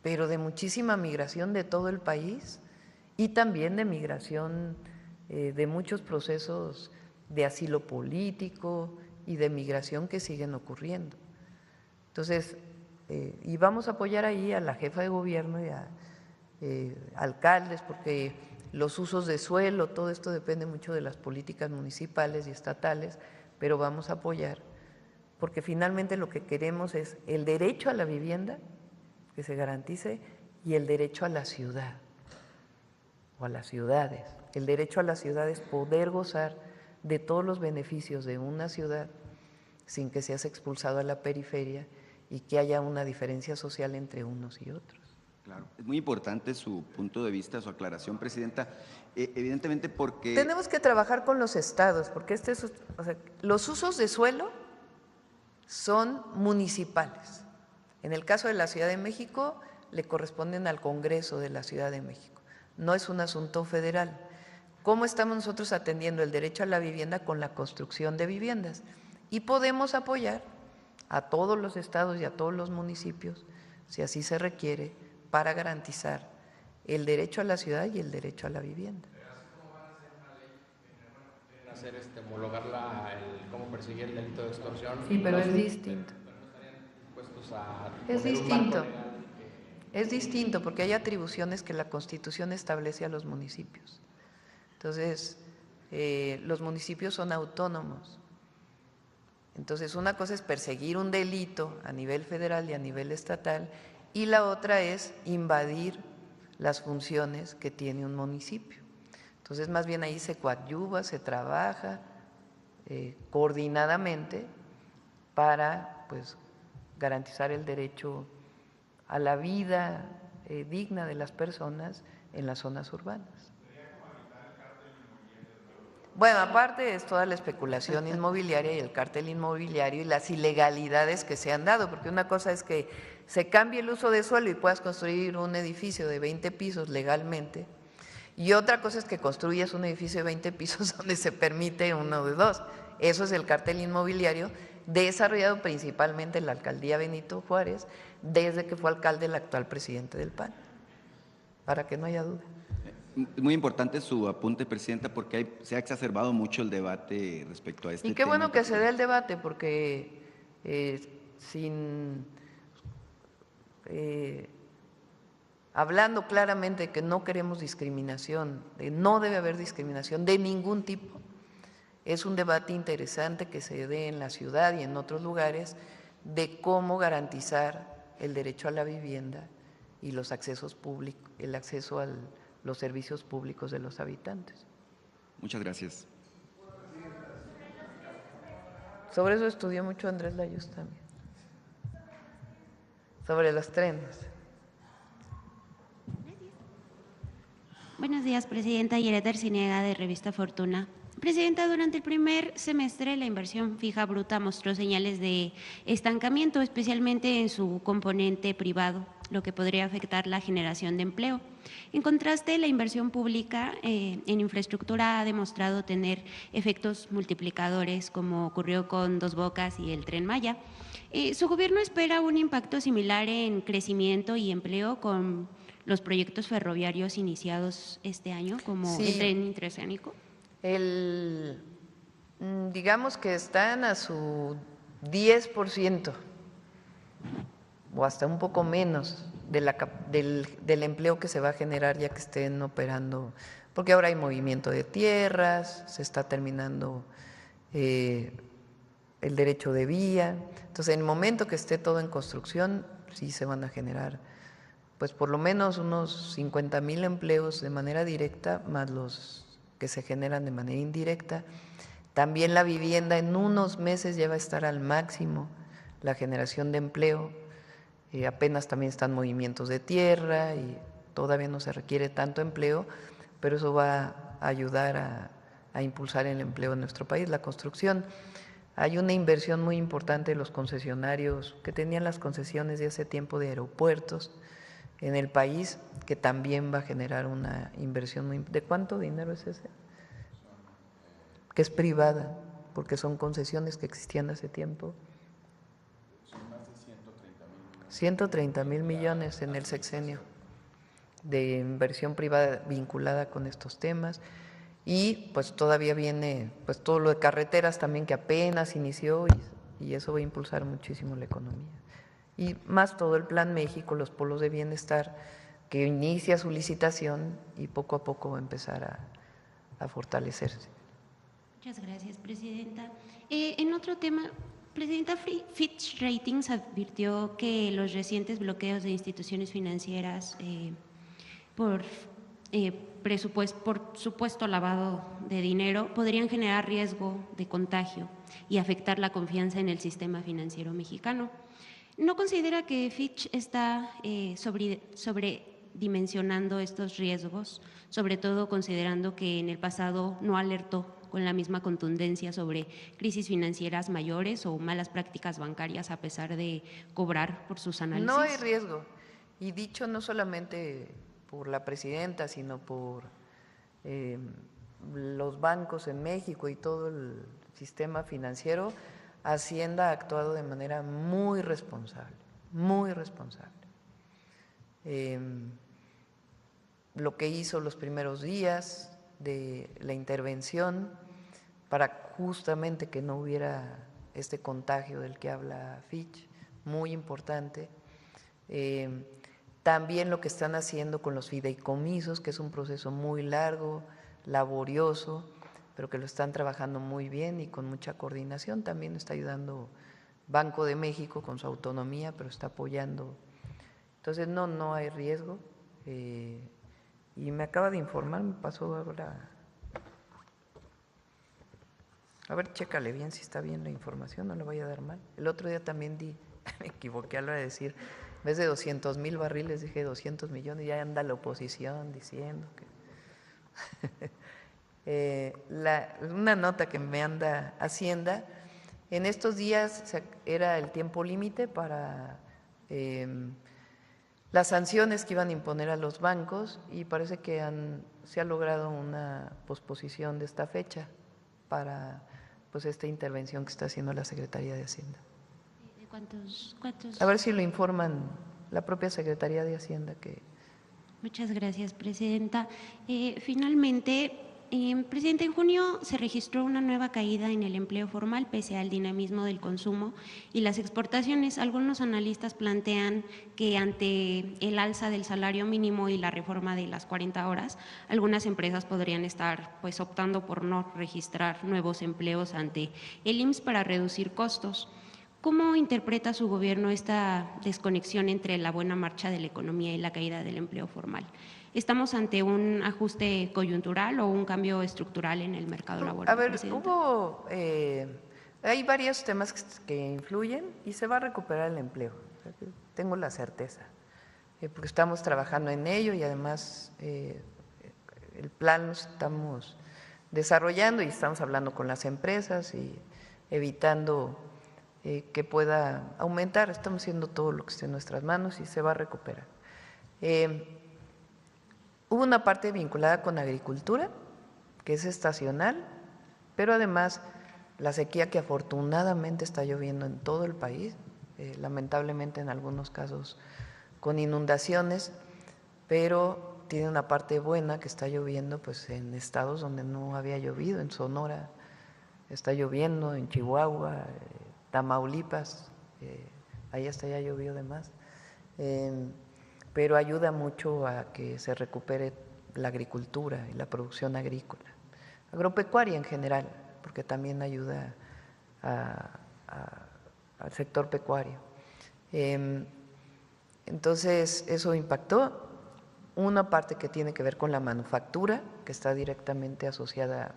pero de muchísima migración de todo el país y también de migración de muchos procesos de asilo político y de migración que siguen ocurriendo. Entonces, y vamos a apoyar ahí a la jefa de gobierno y a alcaldes, porque los usos de suelo, todo esto depende mucho de las políticas municipales y estatales, pero vamos a apoyar, porque finalmente lo que queremos es el derecho a la vivienda, que se garantice, y el derecho a la ciudad, o a las ciudades. El derecho a la ciudad es poder gozar de todos los beneficios de una ciudad sin que seas expulsado a la periferia y que haya una diferencia social entre unos y otros. Claro, es muy importante su punto de vista, su aclaración, Presidenta, evidentemente porque… Tenemos que trabajar con los estados, porque los usos de suelo son municipales. En el caso de la Ciudad de México, le corresponden al Congreso de la Ciudad de México, no es un asunto federal. ¿Cómo estamos nosotros atendiendo el derecho a la vivienda? Con la construcción de viviendas. Y podemos apoyar a todos los estados y a todos los municipios, si así se requiere, para garantizar el derecho a la ciudad y el derecho a la vivienda. Homologar cómo perseguir el delito de extorsión. Sí, pero es distinto. Es distinto. Es distinto porque hay atribuciones que la Constitución establece a los municipios. Entonces, los municipios son autónomos. Entonces, una cosa es perseguir un delito a nivel federal y a nivel estatal, y la otra es invadir las funciones que tiene un municipio. Entonces, más bien ahí se coadyuva, se trabaja coordinadamente para pues, garantizar el derecho a la vida digna de las personas en las zonas urbanas. Bueno, aparte es toda la especulación inmobiliaria y el cártel inmobiliario y las ilegalidades que se han dado, porque una cosa es que se cambie el uso de suelo y puedas construir un edificio de 20 pisos legalmente, y otra cosa es que construyas un edificio de 20 pisos donde se permite uno de 2. Eso es el cártel inmobiliario desarrollado principalmente en la alcaldía Benito Juárez desde que fue alcalde el actual presidente del PAN, para que no haya duda. Muy importante su apunte, Presidenta, porque se ha exacerbado mucho el debate respecto a este tema. Y qué bueno que se dé el debate, porque hablando claramente que no queremos discriminación, no debe haber discriminación de ningún tipo, es un debate interesante que se dé en la ciudad y en otros lugares de cómo garantizar el derecho a la vivienda y los accesos públicos, el acceso a los servicios públicos de los habitantes. Muchas gracias. Sobre eso estudió mucho Andrés Layuz también, sobre los trenes. Buenos días, Presidenta. Yereta Arciniega, de Revista Fortuna. Presidenta, durante el primer semestre la inversión fija bruta mostró señales de estancamiento, especialmente en su componente privado, lo que podría afectar la generación de empleo. En contraste, la inversión pública en infraestructura ha demostrado tener efectos multiplicadores, como ocurrió con Dos Bocas y el Tren Maya. ¿Su gobierno espera un impacto similar en crecimiento y empleo con los proyectos ferroviarios iniciados este año, como el tren interoceánico? Digamos que están a su 10% o hasta un poco menos del empleo que se va a generar ya que estén operando, porque ahora hay movimiento de tierras, se está terminando el derecho de vía. Entonces, en el momento que esté todo en construcción, sí se van a generar pues por lo menos unos 50,000 empleos de manera directa, más los que se generan de manera indirecta. También la vivienda en unos meses ya va a estar al máximo, la generación de empleo. Apenas también están movimientos de tierra y todavía no se requiere tanto empleo, pero eso va a ayudar a impulsar el empleo en nuestro país. La construcción, hay una inversión muy importante de los concesionarios que tenían las concesiones de hace tiempo de aeropuertos en el país, que también va a generar una inversión muy… ¿De cuánto dinero es ese? Que es privada, porque son concesiones que existían hace tiempo. Son más de 130,000 millones en el sexenio de inversión privada vinculada con estos temas. Y pues todavía viene pues todo lo de carreteras también que apenas inició y eso va a impulsar muchísimo la economía. Y más todo el Plan México, los polos de bienestar, que inicia su licitación y poco a poco va a empezar a fortalecerse. Muchas gracias, Presidenta. En otro tema, Presidenta, Fitch Ratings advirtió que los recientes bloqueos de instituciones financieras por por supuesto lavado de dinero, podrían generar riesgo de contagio y afectar la confianza en el sistema financiero mexicano. ¿No considera que Fitch está sobredimensionando estos riesgos, sobre todo considerando que en el pasado no alertó con la misma contundencia sobre crisis financieras mayores o malas prácticas bancarias a pesar de cobrar por sus análisis? No hay riesgo, y dicho no solamente por la presidenta, sino por los bancos en México y todo el sistema financiero. Hacienda ha actuado de manera muy responsable, muy responsable. Lo que hizo los primeros días de la intervención para justamente que no hubiera este contagio del que habla Fitch, muy importante. También lo que están haciendo con los fideicomisos, que es un proceso muy largo, laborioso, pero que lo están trabajando muy bien y con mucha coordinación. También está ayudando Banco de México con su autonomía, pero está apoyando. Entonces, no hay riesgo. Y me acaba de informar, me pasó ahora. A ver, chécale bien si está bien la información, no le vaya a dar mal. El otro día también me equivoqué a la hora de decir, en vez de 200,000 barriles dije 200 millones, ya anda la oposición diciendo que… una nota que me anda Hacienda, en estos días era el tiempo límite para las sanciones que iban a imponer a los bancos y parece que se ha logrado una posposición de esta fecha para pues esta intervención que está haciendo la Secretaría de Hacienda. ¿De cuántos? A ver si lo informan la propia Secretaría de Hacienda. Muchas gracias, Presidenta. Finalmente, Presidenta, en junio se registró una nueva caída en el empleo formal pese al dinamismo del consumo y las exportaciones. Algunos analistas plantean que ante el alza del salario mínimo y la reforma de las 40 horas, algunas empresas podrían estar pues optando por no registrar nuevos empleos ante el IMSS para reducir costos. ¿Cómo interpreta su gobierno esta desconexión entre la buena marcha de la economía y la caída del empleo formal? ¿Estamos ante un ajuste coyuntural o un cambio estructural en el mercado laboral? A ver, hay varios temas que influyen y se va a recuperar el empleo, tengo la certeza, porque estamos trabajando en ello y además el plan lo estamos desarrollando y estamos hablando con las empresas y evitando que pueda aumentar. Estamos haciendo todo lo que esté en nuestras manos y se va a recuperar. Hubo una parte vinculada con agricultura, que es estacional, pero además la sequía que afortunadamente está lloviendo en todo el país, lamentablemente en algunos casos con inundaciones, pero tiene una parte buena que está lloviendo pues en estados donde no había llovido, en Sonora está lloviendo, en Chihuahua, Tamaulipas, ahí hasta ya llovió de más. Pero ayuda mucho a que se recupere la agricultura y la producción agrícola, agropecuaria en general, porque también ayuda al sector pecuario. Entonces, eso impactó. Una parte que tiene que ver con la manufactura, que está directamente asociada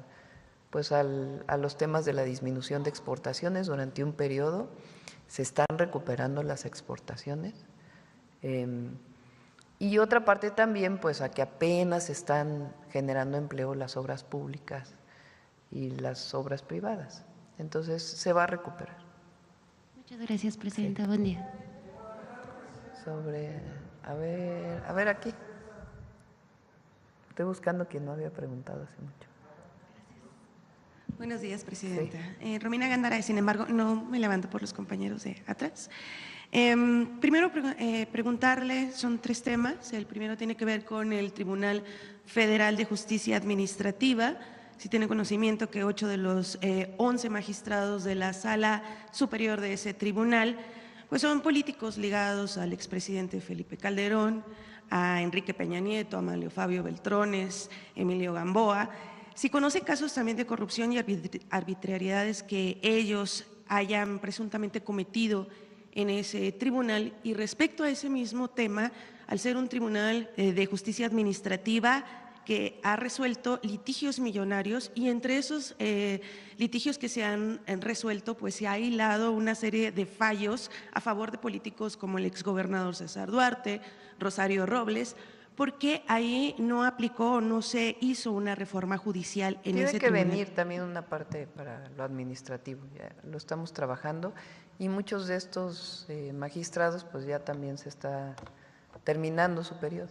pues, a los temas de la disminución de exportaciones. Durante un periodo se están recuperando las exportaciones. Y otra parte también, pues a que apenas están generando empleo las obras públicas y las obras privadas. Entonces, se va a recuperar. Muchas gracias, Presidenta. Sí. Buen día. A ver aquí. Estoy buscando quien no había preguntado hace mucho. Gracias. Buenos días, Presidenta. Sí. Romina Gándara, sin embargo, no me levanto por los compañeros de atrás. Primero preguntarle, son 3 temas. El primero tiene que ver con el Tribunal Federal de Justicia Administrativa. Si tiene conocimiento que 8 de los 11 magistrados de la Sala Superior de ese tribunal pues son políticos ligados al expresidente Felipe Calderón, a Enrique Peña Nieto, a Amalio Fabio Beltrones, Emilio Gamboa. Si conoce casos también de corrupción y arbitrariedades que ellos hayan presuntamente cometido en ese tribunal. Y respecto a ese mismo tema, al ser un tribunal de justicia administrativa, que ha resuelto litigios millonarios y entre esos litigios que se han resuelto, pues se ha hilado una serie de fallos a favor de políticos como el exgobernador César Duarte, Rosario Robles. ¿Por qué ahí no aplicó o no se hizo una reforma judicial en ese tribunal? Tiene que venir también una parte para lo administrativo, ya lo estamos trabajando y muchos de estos magistrados pues ya también se está terminando su periodo.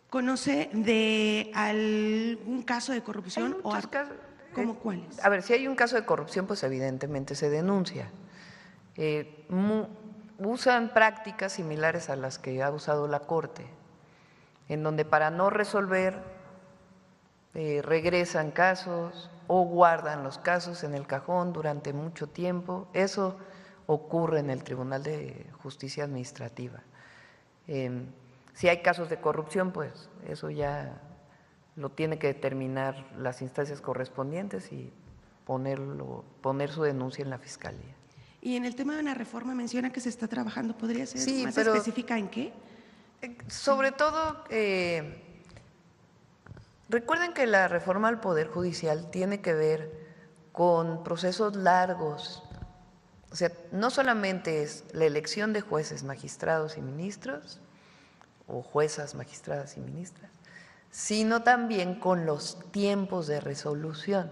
¿Conoce de algún caso de corrupción? Hay muchos casos. ¿Cómo cuáles? A ver, si hay un caso de corrupción, pues evidentemente se denuncia. Usan prácticas similares a las que ha usado la Corte, en donde para no resolver regresan casos o guardan los casos en el cajón durante mucho tiempo. Eso ocurre en el Tribunal de Justicia Administrativa. Si hay casos de corrupción, pues eso ya lo tiene que determinar las instancias correspondientes y poner su denuncia en la Fiscalía. Y en el tema de una reforma menciona que se está trabajando, ¿podría ser más pero específica en qué? Sobre todo, recuerden que la reforma al Poder Judicial tiene que ver con procesos largos. O sea, no solamente es la elección de jueces, magistrados y ministros, o juezas, magistradas y ministras, sino también con los tiempos de resolución.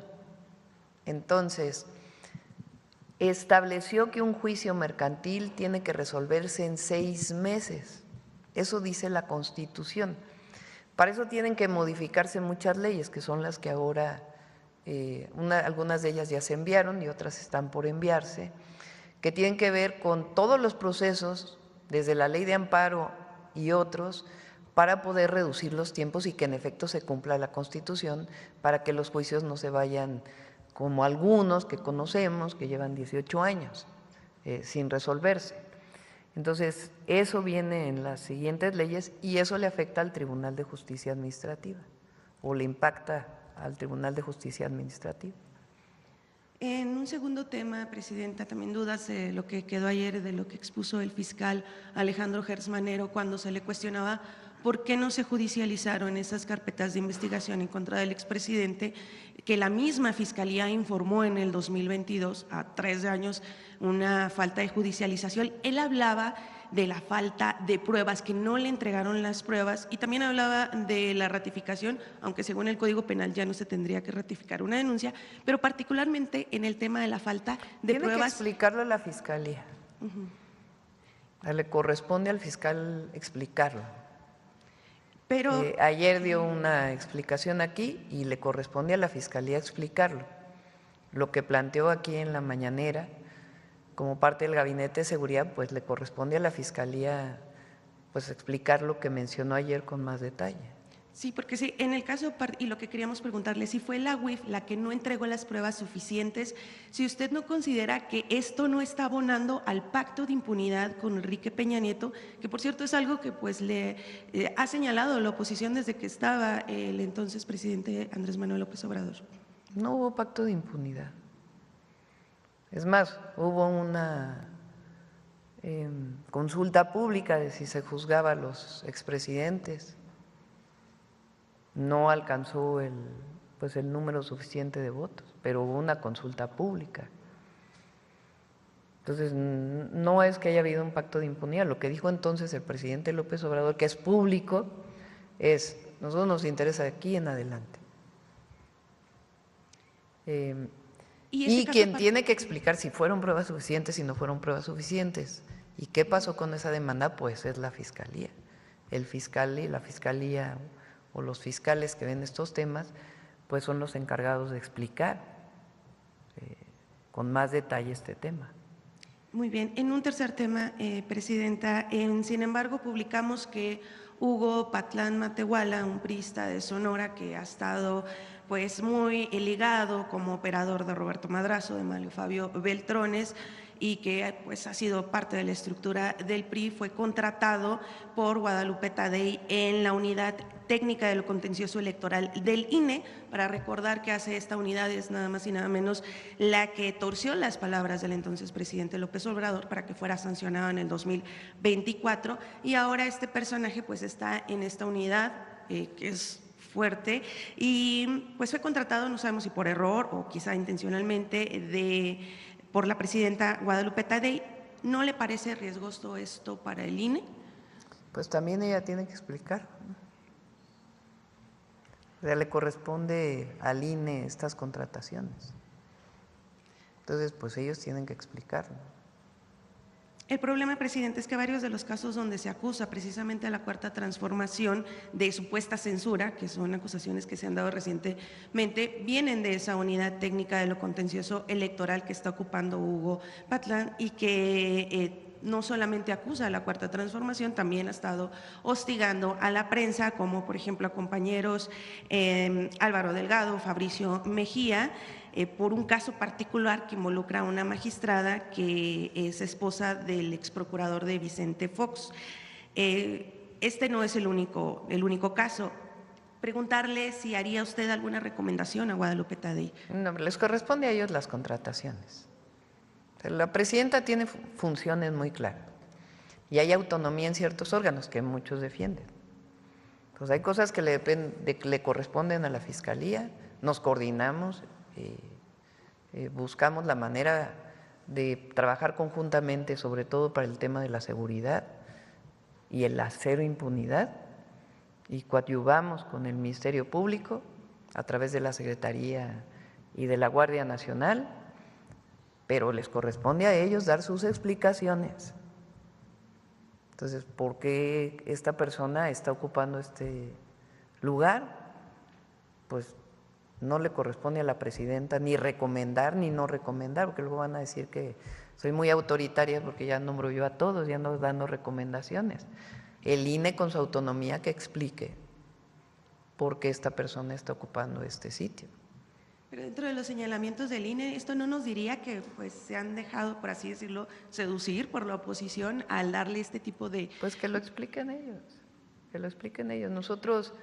Entonces, estableció que un juicio mercantil tiene que resolverse en 6 meses. Eso dice la Constitución. Para eso tienen que modificarse muchas leyes, que son las que ahora, algunas de ellas ya se enviaron y otras están por enviarse, que tienen que ver con todos los procesos, desde la ley de amparo y otros, para poder reducir los tiempos y que en efecto se cumpla la Constitución, para que los juicios no se vayan como algunos que conocemos, que llevan 18 años sin resolverse. Entonces, eso viene en las siguientes leyes y eso le afecta al Tribunal de Justicia Administrativa o le impacta al Tribunal de Justicia Administrativa. En un segundo tema, Presidenta, también dudas de lo que quedó ayer, de lo que expuso el fiscal Alejandro Gersmanero cuando se le cuestionaba por qué no se judicializaron esas carpetas de investigación en contra del expresidente, que la misma Fiscalía informó en el 2022, a 3 años, una falta de judicialización. Él hablaba de la falta de pruebas, que no le entregaron las pruebas, y también hablaba de la ratificación, aunque según el Código Penal ya no se tendría que ratificar una denuncia, pero particularmente en el tema de la falta de pruebas. Tiene que explicarlo a la Fiscalía. Le corresponde al fiscal explicarlo. Pero ayer dio una explicación aquí y le corresponde a la Fiscalía explicarlo. Lo que planteó aquí en la mañanera como parte del Gabinete de Seguridad, pues le corresponde a la Fiscalía pues explicar lo que mencionó ayer con más detalle. Sí, porque sí, en el caso, y lo que queríamos preguntarle, si fue la UIF la que no entregó las pruebas suficientes, si usted no considera que esto no está abonando al pacto de impunidad con Enrique Peña Nieto, que por cierto es algo que pues le ha señalado la oposición desde que estaba el entonces presidente Andrés Manuel López Obrador. No hubo pacto de impunidad. Es más, hubo una consulta pública de si se juzgaba a los expresidentes. No alcanzó el número suficiente de votos, pero hubo una consulta pública. Entonces, no es que haya habido un pacto de impunidad. Lo que dijo entonces el presidente López Obrador, que es público, es: nosotros nos interesa de aquí en adelante. Y quien tiene que explicar si fueron pruebas suficientes, si no fueron pruebas suficientes, y qué pasó con esa demanda, pues es la Fiscalía. El fiscal y la Fiscalía o los fiscales que ven estos temas, pues son los encargados de explicar con más detalle este tema. Muy bien. En un tercer tema, Presidenta, sin embargo, publicamos que Hugo Patlán Matehuala, un priista de Sonora que ha estado pues muy ligado como operador de Roberto Madrazo, de Mario Fabio Beltrones, y que pues ha sido parte de la estructura del PRI, fue contratado por Guadalupe Tadei en la unidad técnica de lo contencioso electoral del INE. Para recordar que hace esta unidad es nada más y nada menos la que torció las palabras del entonces presidente López Obrador para que fuera sancionado en el 2024, y ahora este personaje pues está en esta unidad que es fuerte y pues fue contratado, no sabemos si por error o quizá intencionalmente, por la presidenta Guadalupe Tadei. ¿No le parece riesgoso esto para el INE? Pues también ella tiene que explicar. O sea, le corresponde al INE estas contrataciones. Entonces, pues ellos tienen que explicar, ¿no? El problema, presidente, es que varios de los casos donde se acusa precisamente a la Cuarta Transformación de supuesta censura, que son acusaciones que se han dado recientemente, vienen de esa unidad técnica de lo contencioso electoral que está ocupando Hugo Patlán y que no solamente acusa a la Cuarta Transformación, también ha estado hostigando a la prensa, como por ejemplo a compañeros Álvaro Delgado, Fabricio Mejía, por un caso particular que involucra a una magistrada que es esposa del ex procurador de Vicente Fox. Este no es el único caso. Preguntarle si haría usted alguna recomendación a Guadalupe Tadei. No, les corresponde a ellos las contrataciones. La presidenta tiene funciones muy claras y hay autonomía en ciertos órganos que muchos defienden. Pues hay cosas que le corresponden a la Fiscalía, nos coordinamos, buscamos la manera de trabajar conjuntamente, sobre todo para el tema de la seguridad y el cero impunidad, y coadyuvamos con el Ministerio Público a través de la Secretaría y de la Guardia Nacional, pero les corresponde a ellos dar sus explicaciones. Entonces, ¿por qué esta persona está ocupando este lugar? Pues no le corresponde a la presidenta ni recomendar ni no recomendar, porque luego van a decir que soy muy autoritaria porque ya nombro yo a todos, ya ando dando recomendaciones. El INE con su autonomía que explique por qué esta persona está ocupando este sitio. Pero dentro de los señalamientos del INE, ¿esto no nos diría que pues se han dejado, por así decirlo, seducir por la oposición al darle este tipo de… Pues que lo expliquen ellos, que lo expliquen ellos. Nosotros,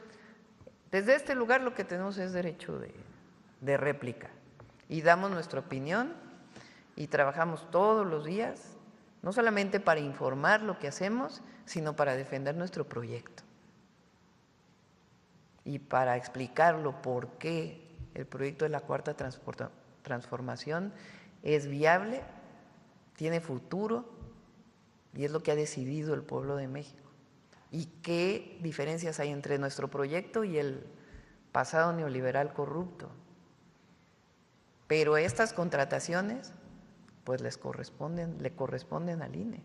desde este lugar lo que tenemos es derecho de réplica y damos nuestra opinión y trabajamos todos los días, no solamente para informar lo que hacemos, sino para defender nuestro proyecto y para explicarlo por qué el proyecto de la Cuarta Transformación es viable, tiene futuro y es lo que ha decidido el pueblo de México. ¿Y qué diferencias hay entre nuestro proyecto y el pasado neoliberal corrupto? Pero estas contrataciones pues le corresponden al INE,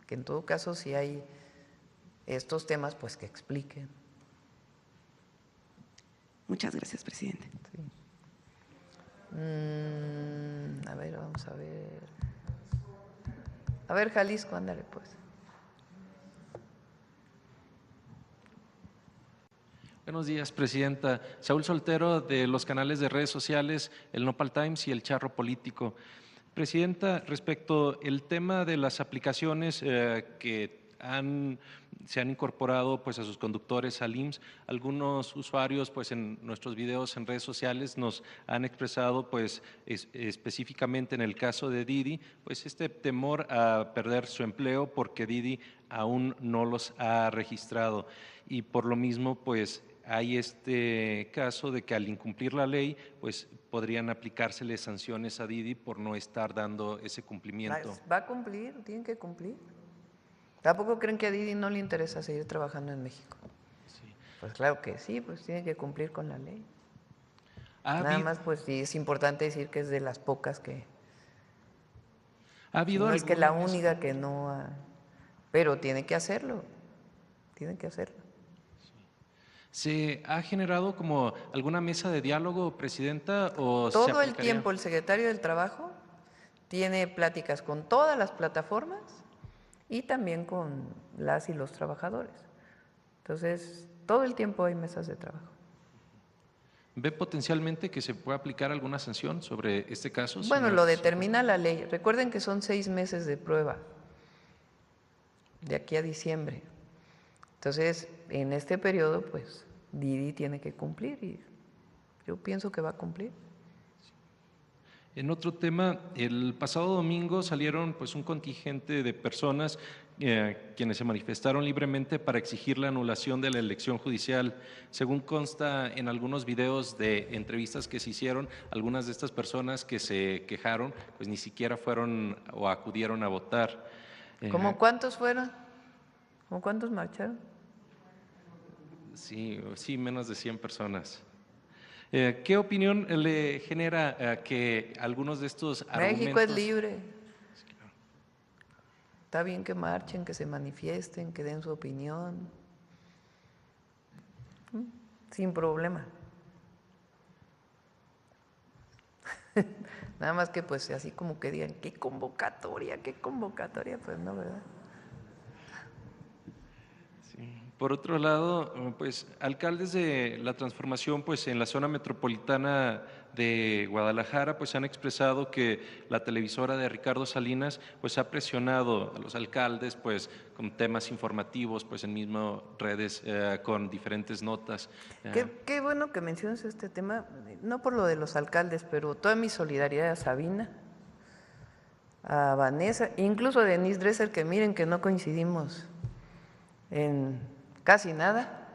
que en todo caso si hay estos temas pues que expliquen. Muchas gracias, presidente. Sí. A ver, vamos a ver. A ver, Jalisco, ándale pues. Buenos días, presidenta. Saúl Soltero, de los canales de redes sociales, el Nopal Times y el Charro Político. Presidenta, respecto al tema de las aplicaciones que se han incorporado pues a sus conductores al IMSS, algunos usuarios pues en nuestros videos en redes sociales nos han expresado pues específicamente en el caso de Didi pues este temor a perder su empleo porque Didi aún no los ha registrado y por lo mismo pues hay este caso de que al incumplir la ley pues podrían aplicárseles sanciones a Didi por no estar dando ese cumplimiento. Va a cumplir, tienen que cumplir. ¿Tampoco creen que a Didi no le interesa seguir trabajando en México? Sí. Pues claro que sí, pues tiene que cumplir con la ley. Nada más, pues sí, es importante decir que es de las pocas que… ¿Ha habido no es que la única que no ha… Pero tiene que hacerlo, tienen que hacerlo. ¿Se ha generado como alguna mesa de diálogo, presidenta? O todo el tiempo el secretario del Trabajo tiene pláticas con todas las plataformas y también con las y los trabajadores. Entonces, todo el tiempo hay mesas de trabajo. ¿Ve potencialmente que se pueda aplicar alguna sanción sobre este caso? Bueno, lo determina la ley. Recuerden que son 6 meses de prueba, de aquí a diciembre. Entonces, en este periodo, pues, Didi tiene que cumplir y yo pienso que va a cumplir. En otro tema, el pasado domingo salieron pues un contingente de personas quienes se manifestaron libremente para exigir la anulación de la elección judicial. Según consta en algunos videos de entrevistas que se hicieron, algunas de estas personas que se quejaron pues ni siquiera fueron o acudieron a votar. ¿Cómo cuántos fueron? ¿Cómo cuántos marcharon? Sí, menos de 100 personas. ¿Qué opinión le genera que algunos de estos argumentos… México es libre. Está bien que marchen, que se manifiesten, que den su opinión. Sin problema. Nada más que pues así como que digan, qué convocatoria, pues no, ¿verdad? Por otro lado, pues alcaldes de la transformación pues en la zona metropolitana de Guadalajara pues han expresado que la televisora de Ricardo Salinas pues ha presionado a los alcaldes pues con temas informativos pues en mismo redes con diferentes notas. Qué bueno que menciones este tema, no por lo de los alcaldes, pero toda mi solidaridad a Sabina, a Vanessa, incluso a Denise Dresser, que miren que no coincidimos en casi nada,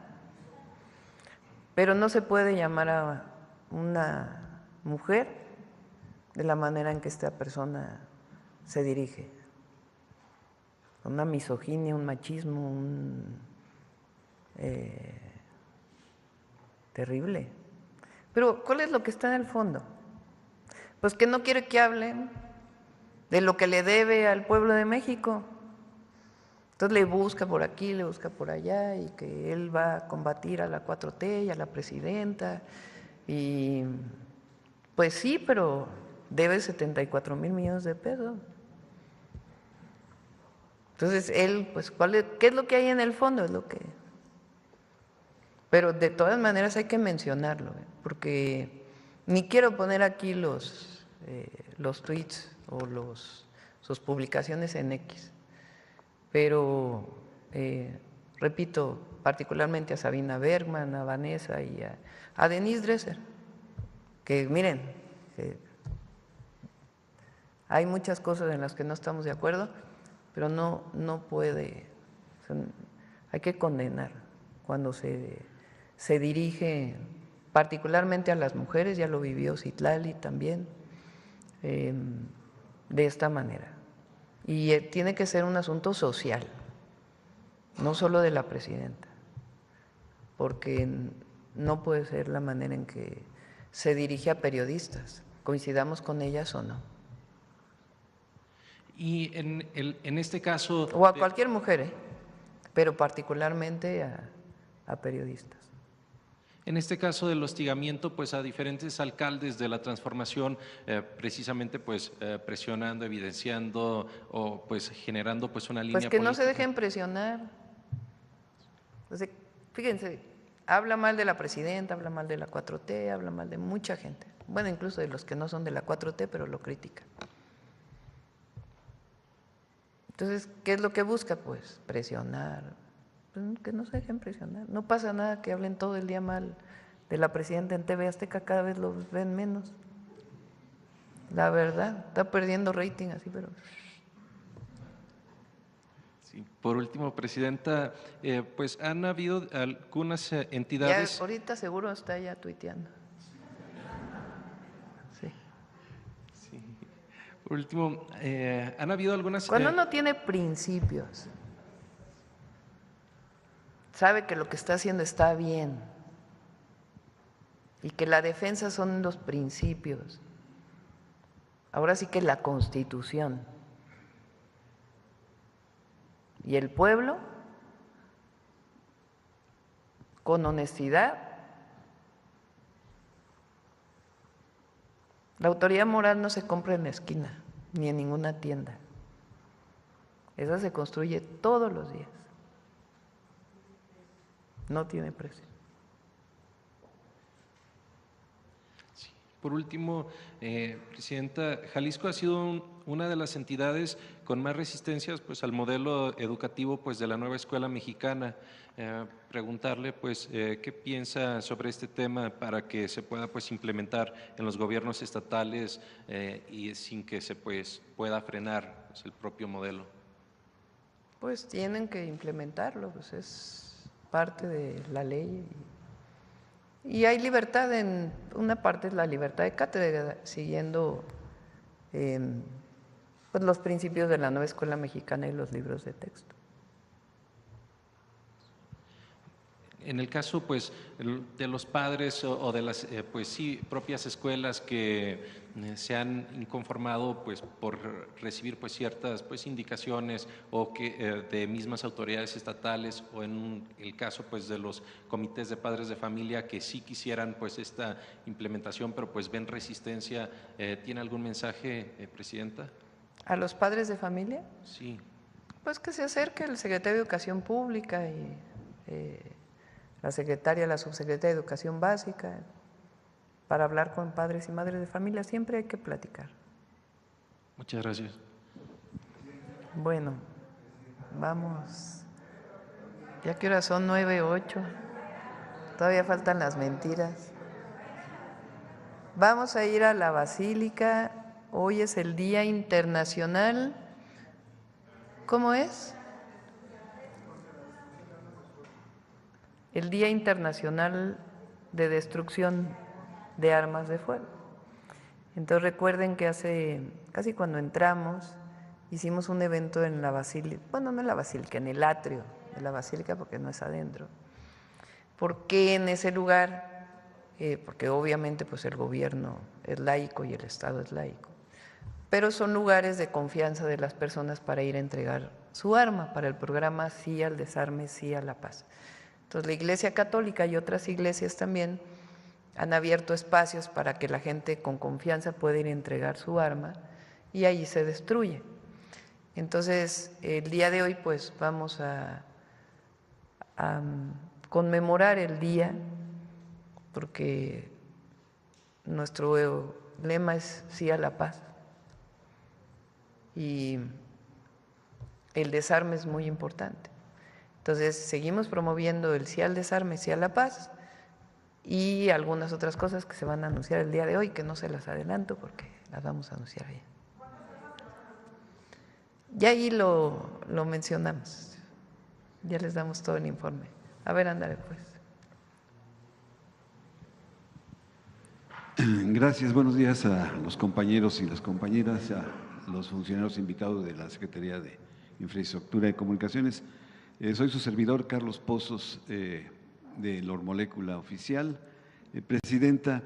pero no se puede llamar a una mujer de la manera en que esta persona se dirige. Una misoginia, un machismo, terrible. Pero ¿cuál es lo que está en el fondo? Pues que no quiere que hablen de lo que le debe al pueblo de México. Entonces le busca por aquí, le busca por allá, y que él va a combatir a la 4T y a la presidenta. Y pues sí, pero debe 74,000 millones de pesos. Entonces él, pues, ¿qué es lo que hay en el fondo? Es lo que… Pero de todas maneras hay que mencionarlo, porque ni quiero poner aquí los tweets o sus publicaciones en X. Pero, repito, particularmente a Sabina Bergman, a Vanessa y a Denise Dresser, que miren, hay muchas cosas en las que no estamos de acuerdo, pero no puede, hay que condenar cuando se dirige particularmente a las mujeres, ya lo vivió Citlali también, de esta manera. Y tiene que ser un asunto social, no solo de la presidenta, porque no puede ser la manera en que se dirige a periodistas, coincidamos con ellas o no. Y en este caso… O a cualquier mujer, pero particularmente a periodistas. En este caso del hostigamiento pues a diferentes alcaldes de la transformación, precisamente pues presionando, evidenciando o pues generando pues una línea política. Pues que política. No se dejen presionar. Entonces, fíjense, habla mal de la presidenta, habla mal de la 4T, habla mal de mucha gente. Bueno, incluso de los que no son de la 4T, pero lo critican. Entonces, ¿qué es lo que busca? Pues presionar. Pues que no se dejen presionar. No pasa nada que hablen todo el día mal de la presidenta en TV Azteca, cada vez los ven menos. La verdad, está perdiendo rating así, pero… Sí. Por último, presidenta, pues han habido algunas entidades… Ya ahorita seguro está ya tuiteando. Sí. Sí. Por último, han habido algunas… Cuando uno tiene principios, sabe que lo que está haciendo está bien y que la defensa son los principios. Ahora sí que la Constitución y el pueblo, con honestidad, la autoridad moral no se compra en la esquina ni en ninguna tienda. Esa se construye todos los días. No tiene precio. Por último, Presidenta, Jalisco ha sido una de las entidades con más resistencias pues, al modelo educativo pues, de la nueva escuela mexicana. Preguntarle pues, qué piensa sobre este tema para que se pueda pues, implementar en los gobiernos estatales y sin que se pues, pueda frenar pues, el propio modelo. Pues tienen que implementarlo, pues es parte de la ley. Y hay libertad en una parte, es la libertad de cátedra, siguiendo pues los principios de la nueva escuela mexicana y los libros de texto. En el caso pues, de los padres o de las pues, sí, propias escuelas que se han inconformado pues, por recibir pues, ciertas pues, indicaciones o que, de mismas autoridades estatales o en el caso pues, de los comités de padres de familia que sí quisieran pues, esta implementación pero pues, ven resistencia, ¿tiene algún mensaje, Presidenta? ¿A los padres de familia? Sí. Pues que se acerque el secretario de Educación Pública y la secretaria, la subsecretaria de Educación Básica, para hablar con padres y madres de familia. Siempre hay que platicar. Muchas gracias. Bueno, vamos. ¿Ya qué hora son? 9:08. Todavía faltan las mentiras. Vamos a ir a la Basílica. Hoy es el Día Internacional. ¿Cómo es? El Día Internacional de Destrucción de Armas de Fuego. Entonces recuerden que hace, casi cuando entramos, hicimos un evento en la Basílica, bueno, no en la Basílica, en el atrio de la Basílica, porque no es adentro. ¿Por qué en ese lugar? Porque obviamente pues el gobierno es laico y el Estado es laico, pero son lugares de confianza de las personas para ir a entregar su arma, para el programa Sí al Desarme, Sí a la Paz. Entonces la Iglesia Católica y otras iglesias también han abierto espacios para que la gente con confianza pueda ir a entregar su arma y ahí se destruye. Entonces el día de hoy pues vamos a conmemorar el día, porque nuestro lema es Sí a la Paz y el desarme es muy importante. Entonces seguimos promoviendo el Sí al Desarme, Sí a la Paz y algunas otras cosas que se van a anunciar el día de hoy, que no se las adelanto porque las vamos a anunciar ahí. Ya ahí lo mencionamos, ya les damos todo el informe. A ver, ándale pues. Gracias, buenos días a los compañeros y las compañeras, a los funcionarios invitados de la Secretaría de Infraestructura y Comunicaciones. Soy su servidor, Carlos Pozos, de Lormolécula Oficial. Presidenta,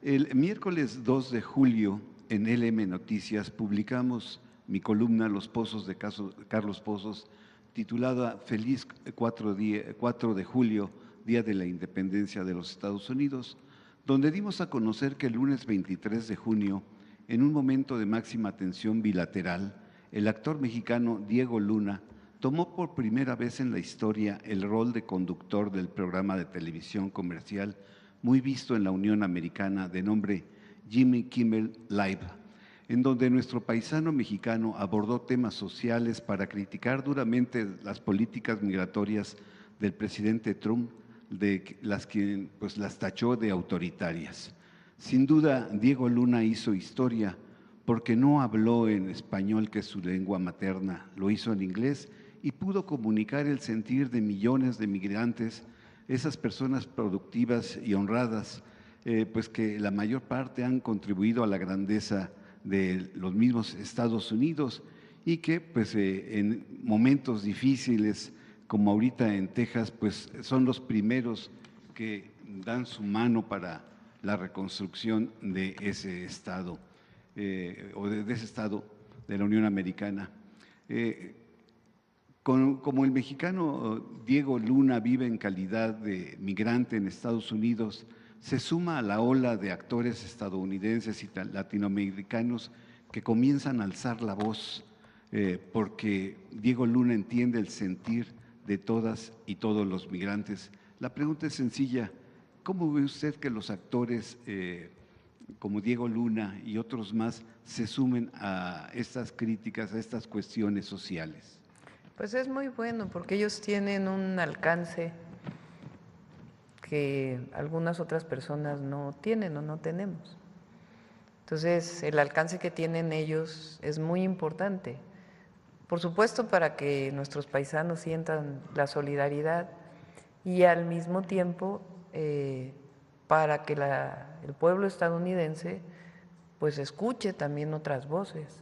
el miércoles 2 de julio en LM Noticias publicamos mi columna Los Pozos de Carlos Pozos, titulada Feliz 4 de julio, Día de la Independencia de los Estados Unidos, donde dimos a conocer que el lunes 23 de junio, en un momento de máxima tensión bilateral, el actor mexicano Diego Luna tomó por primera vez en la historia el rol de conductor del programa de televisión comercial muy visto en la Unión Americana de nombre Jimmy Kimmel Live, en donde nuestro paisano mexicano abordó temas sociales para criticar duramente las políticas migratorias del presidente Trump, de las que pues, las tachó de autoritarias. Sin duda, Diego Luna hizo historia porque no habló en español, que es su lengua materna, lo hizo en inglés y pudo comunicar el sentir de millones de migrantes, esas personas productivas y honradas, pues que la mayor parte han contribuido a la grandeza de los mismos Estados Unidos y que pues en momentos difíciles como ahorita en Texas, pues son los primeros que dan su mano para la reconstrucción de ese Estado, o de ese Estado de la Unión Americana. Como el mexicano Diego Luna vive en calidad de migrante en Estados Unidos, se suma a la ola de actores estadounidenses y latinoamericanos que comienzan a alzar la voz, porque Diego Luna entiende el sentir de todas y todos los migrantes. La pregunta es sencilla: ¿cómo ve usted que los actores como Diego Luna y otros más se sumen a estas críticas, a estas cuestiones sociales? Pues es muy bueno porque ellos tienen un alcance que algunas otras personas no tienen o no tenemos. Entonces, el alcance que tienen ellos es muy importante. Por supuesto, para que nuestros paisanos sientan la solidaridad y al mismo tiempo para que el pueblo estadounidense pues escuche también otras voces.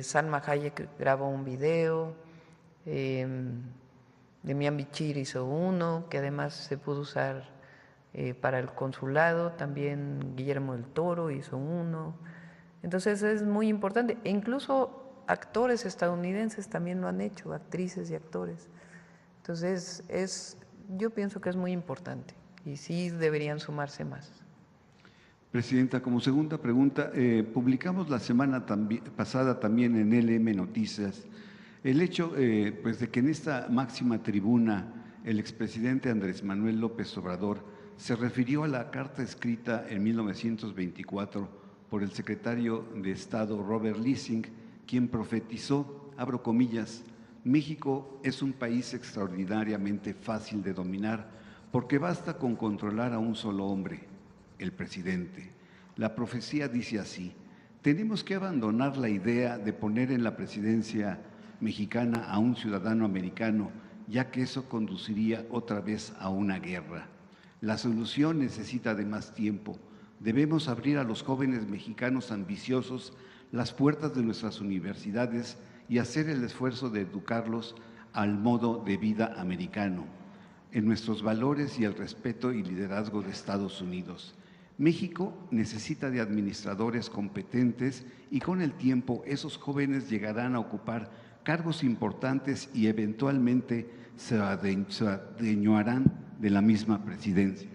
Salma Hayek grabó un video, Demian Bichir hizo uno, que además se pudo usar para el consulado, también Guillermo del Toro hizo uno. Entonces es muy importante, e incluso actores estadounidenses también lo han hecho, actrices y actores. Entonces yo pienso que es muy importante y sí deberían sumarse más. Presidenta, como segunda pregunta, publicamos la semana pasada también en LM Noticias el hecho pues de que en esta máxima tribuna el expresidente Andrés Manuel López Obrador se refirió a la carta escrita en 1924 por el secretario de Estado Robert Lissing, quien profetizó, abro comillas, México es un país extraordinariamente fácil de dominar porque basta con controlar a un solo hombre, el presidente. La profecía dice así, tenemos que abandonar la idea de poner en la presidencia mexicana a un ciudadano americano, ya que eso conduciría otra vez a una guerra. La solución necesita de más tiempo. Debemos abrir a los jóvenes mexicanos ambiciosos las puertas de nuestras universidades y hacer el esfuerzo de educarlos al modo de vida americano, en nuestros valores y el respeto y liderazgo de Estados Unidos. México necesita de administradores competentes y con el tiempo esos jóvenes llegarán a ocupar cargos importantes y eventualmente se adueñarán de la misma presidencia.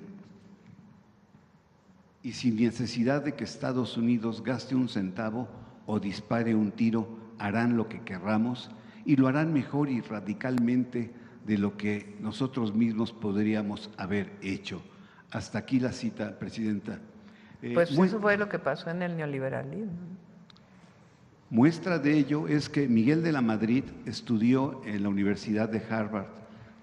Y sin necesidad de que Estados Unidos gaste un centavo o dispare un tiro, harán lo que querramos y lo harán mejor y radicalmente de lo que nosotros mismos podríamos haber hecho. Hasta aquí la cita, Presidenta. Pues eso fue lo que pasó en el neoliberalismo. Muestra de ello es que Miguel de la Madrid estudió en la Universidad de Harvard,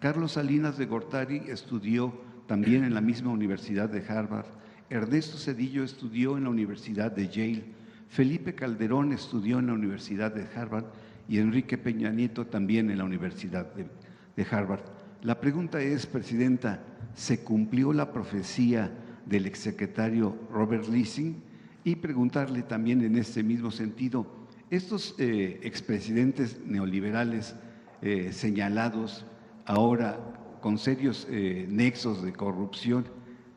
Carlos Salinas de Gortari estudió también en la misma Universidad de Harvard, Ernesto Zedillo estudió en la Universidad de Yale, Felipe Calderón estudió en la Universidad de Harvard y Enrique Peña Nieto también en la Universidad de Harvard. La pregunta es, Presidenta, ¿se cumplió la profecía del exsecretario Robert Lissing? Y preguntarle también en este mismo sentido, estos expresidentes neoliberales señalados ahora con serios nexos de corrupción,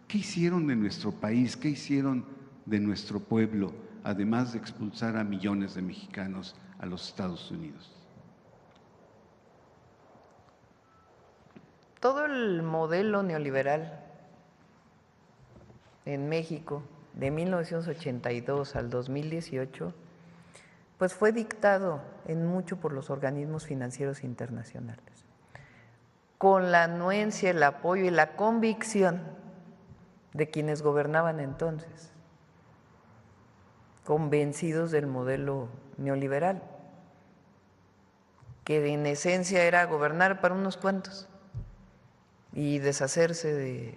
¿qué hicieron de nuestro país? ¿Qué hicieron de nuestro pueblo, además de expulsar a millones de mexicanos a los Estados Unidos? Todo el modelo neoliberal en México de 1982 al 2018 pues fue dictado en mucho por los organismos financieros internacionales, con la anuencia, el apoyo y la convicción de quienes gobernaban entonces, convencidos del modelo neoliberal, que en esencia era gobernar para unos cuantos y deshacerse de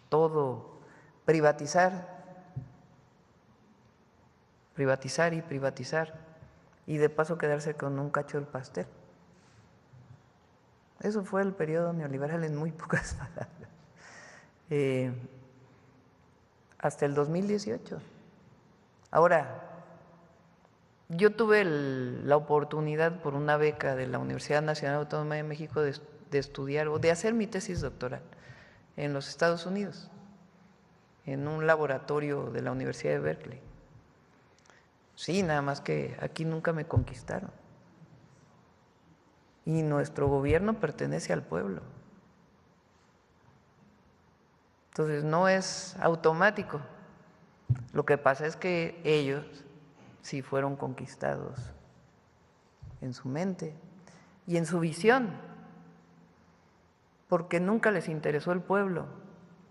todo, privatizar y privatizar, y de paso quedarse con un cacho del pastel. Eso fue el periodo neoliberal en muy pocas palabras. Hasta el 2018. Ahora, yo tuve la oportunidad por una beca de la Universidad Nacional Autónoma de México de estudiar o de hacer mi tesis doctoral en los Estados Unidos, en un laboratorio de la Universidad de Berkeley. Sí, nada más que aquí nunca me conquistaron. Y nuestro gobierno pertenece al pueblo. Entonces no es automático. Lo que pasa es que ellos sí fueron conquistados en su mente y en su visión, porque nunca les interesó el pueblo,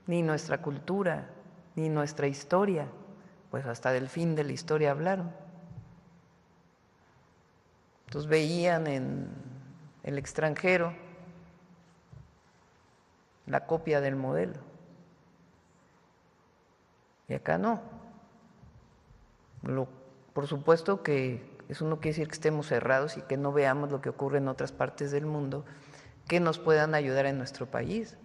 ni nuestra cultura, ni nuestra historia, pues hasta del fin de la historia hablaron. Entonces veían en el extranjero la copia del modelo. Y acá no. Por supuesto que eso no quiere decir que estemos cerrados y que no veamos lo que ocurre en otras partes del mundo que nos puedan ayudar en nuestro país.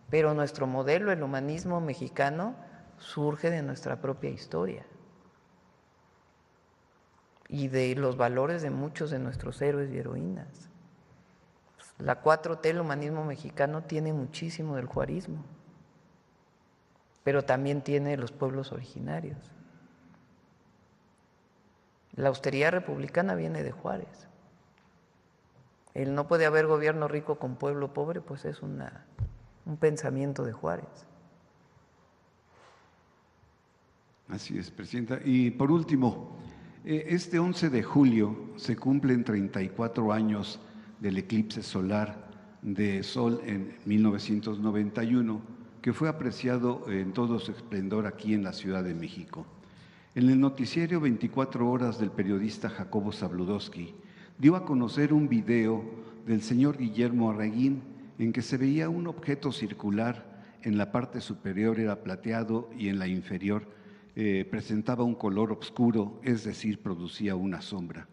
Pero nuestro modelo, el humanismo mexicano, surge de nuestra propia historia y de los valores de muchos de nuestros héroes y heroínas. La 4T, el humanismo mexicano, tiene muchísimo del juarismo, pero también tiene los pueblos originarios. La austeridad republicana viene de Juárez. El no puede haber gobierno rico con pueblo pobre, pues es un pensamiento de Juárez. Así es, Presidenta. Y por último, este 11 de julio se cumplen 34 años del eclipse solar de Sol en 1991, que fue apreciado en todo su esplendor aquí en la Ciudad de México. En el noticiero 24 horas del periodista Jacobo Zabludowski dio a conocer un video del señor Guillermo Arreguín en que se veía un objeto circular, en la parte superior era plateado y en la inferior presentaba un color oscuro, es decir, producía una sombra.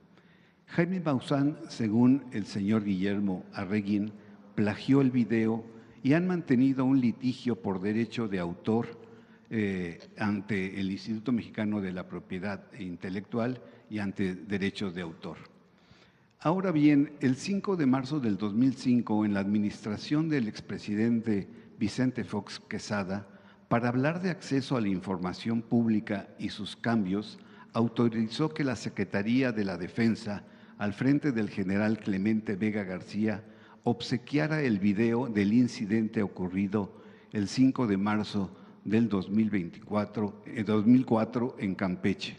Jaime Maussan, según el señor Guillermo Arreguín, plagió el video y han mantenido un litigio por derecho de autor ante el Instituto Mexicano de la Propiedad Intelectual y ante derechos de autor. Ahora bien, el 5 de marzo del 2005, en la administración del expresidente Vicente Fox Quesada, para hablar de acceso a la información pública y sus cambios, autorizó que la Secretaría de la Defensa, al frente del general Clemente Vega García, obsequiara el video del incidente ocurrido el 5 de marzo del 2004 en Campeche.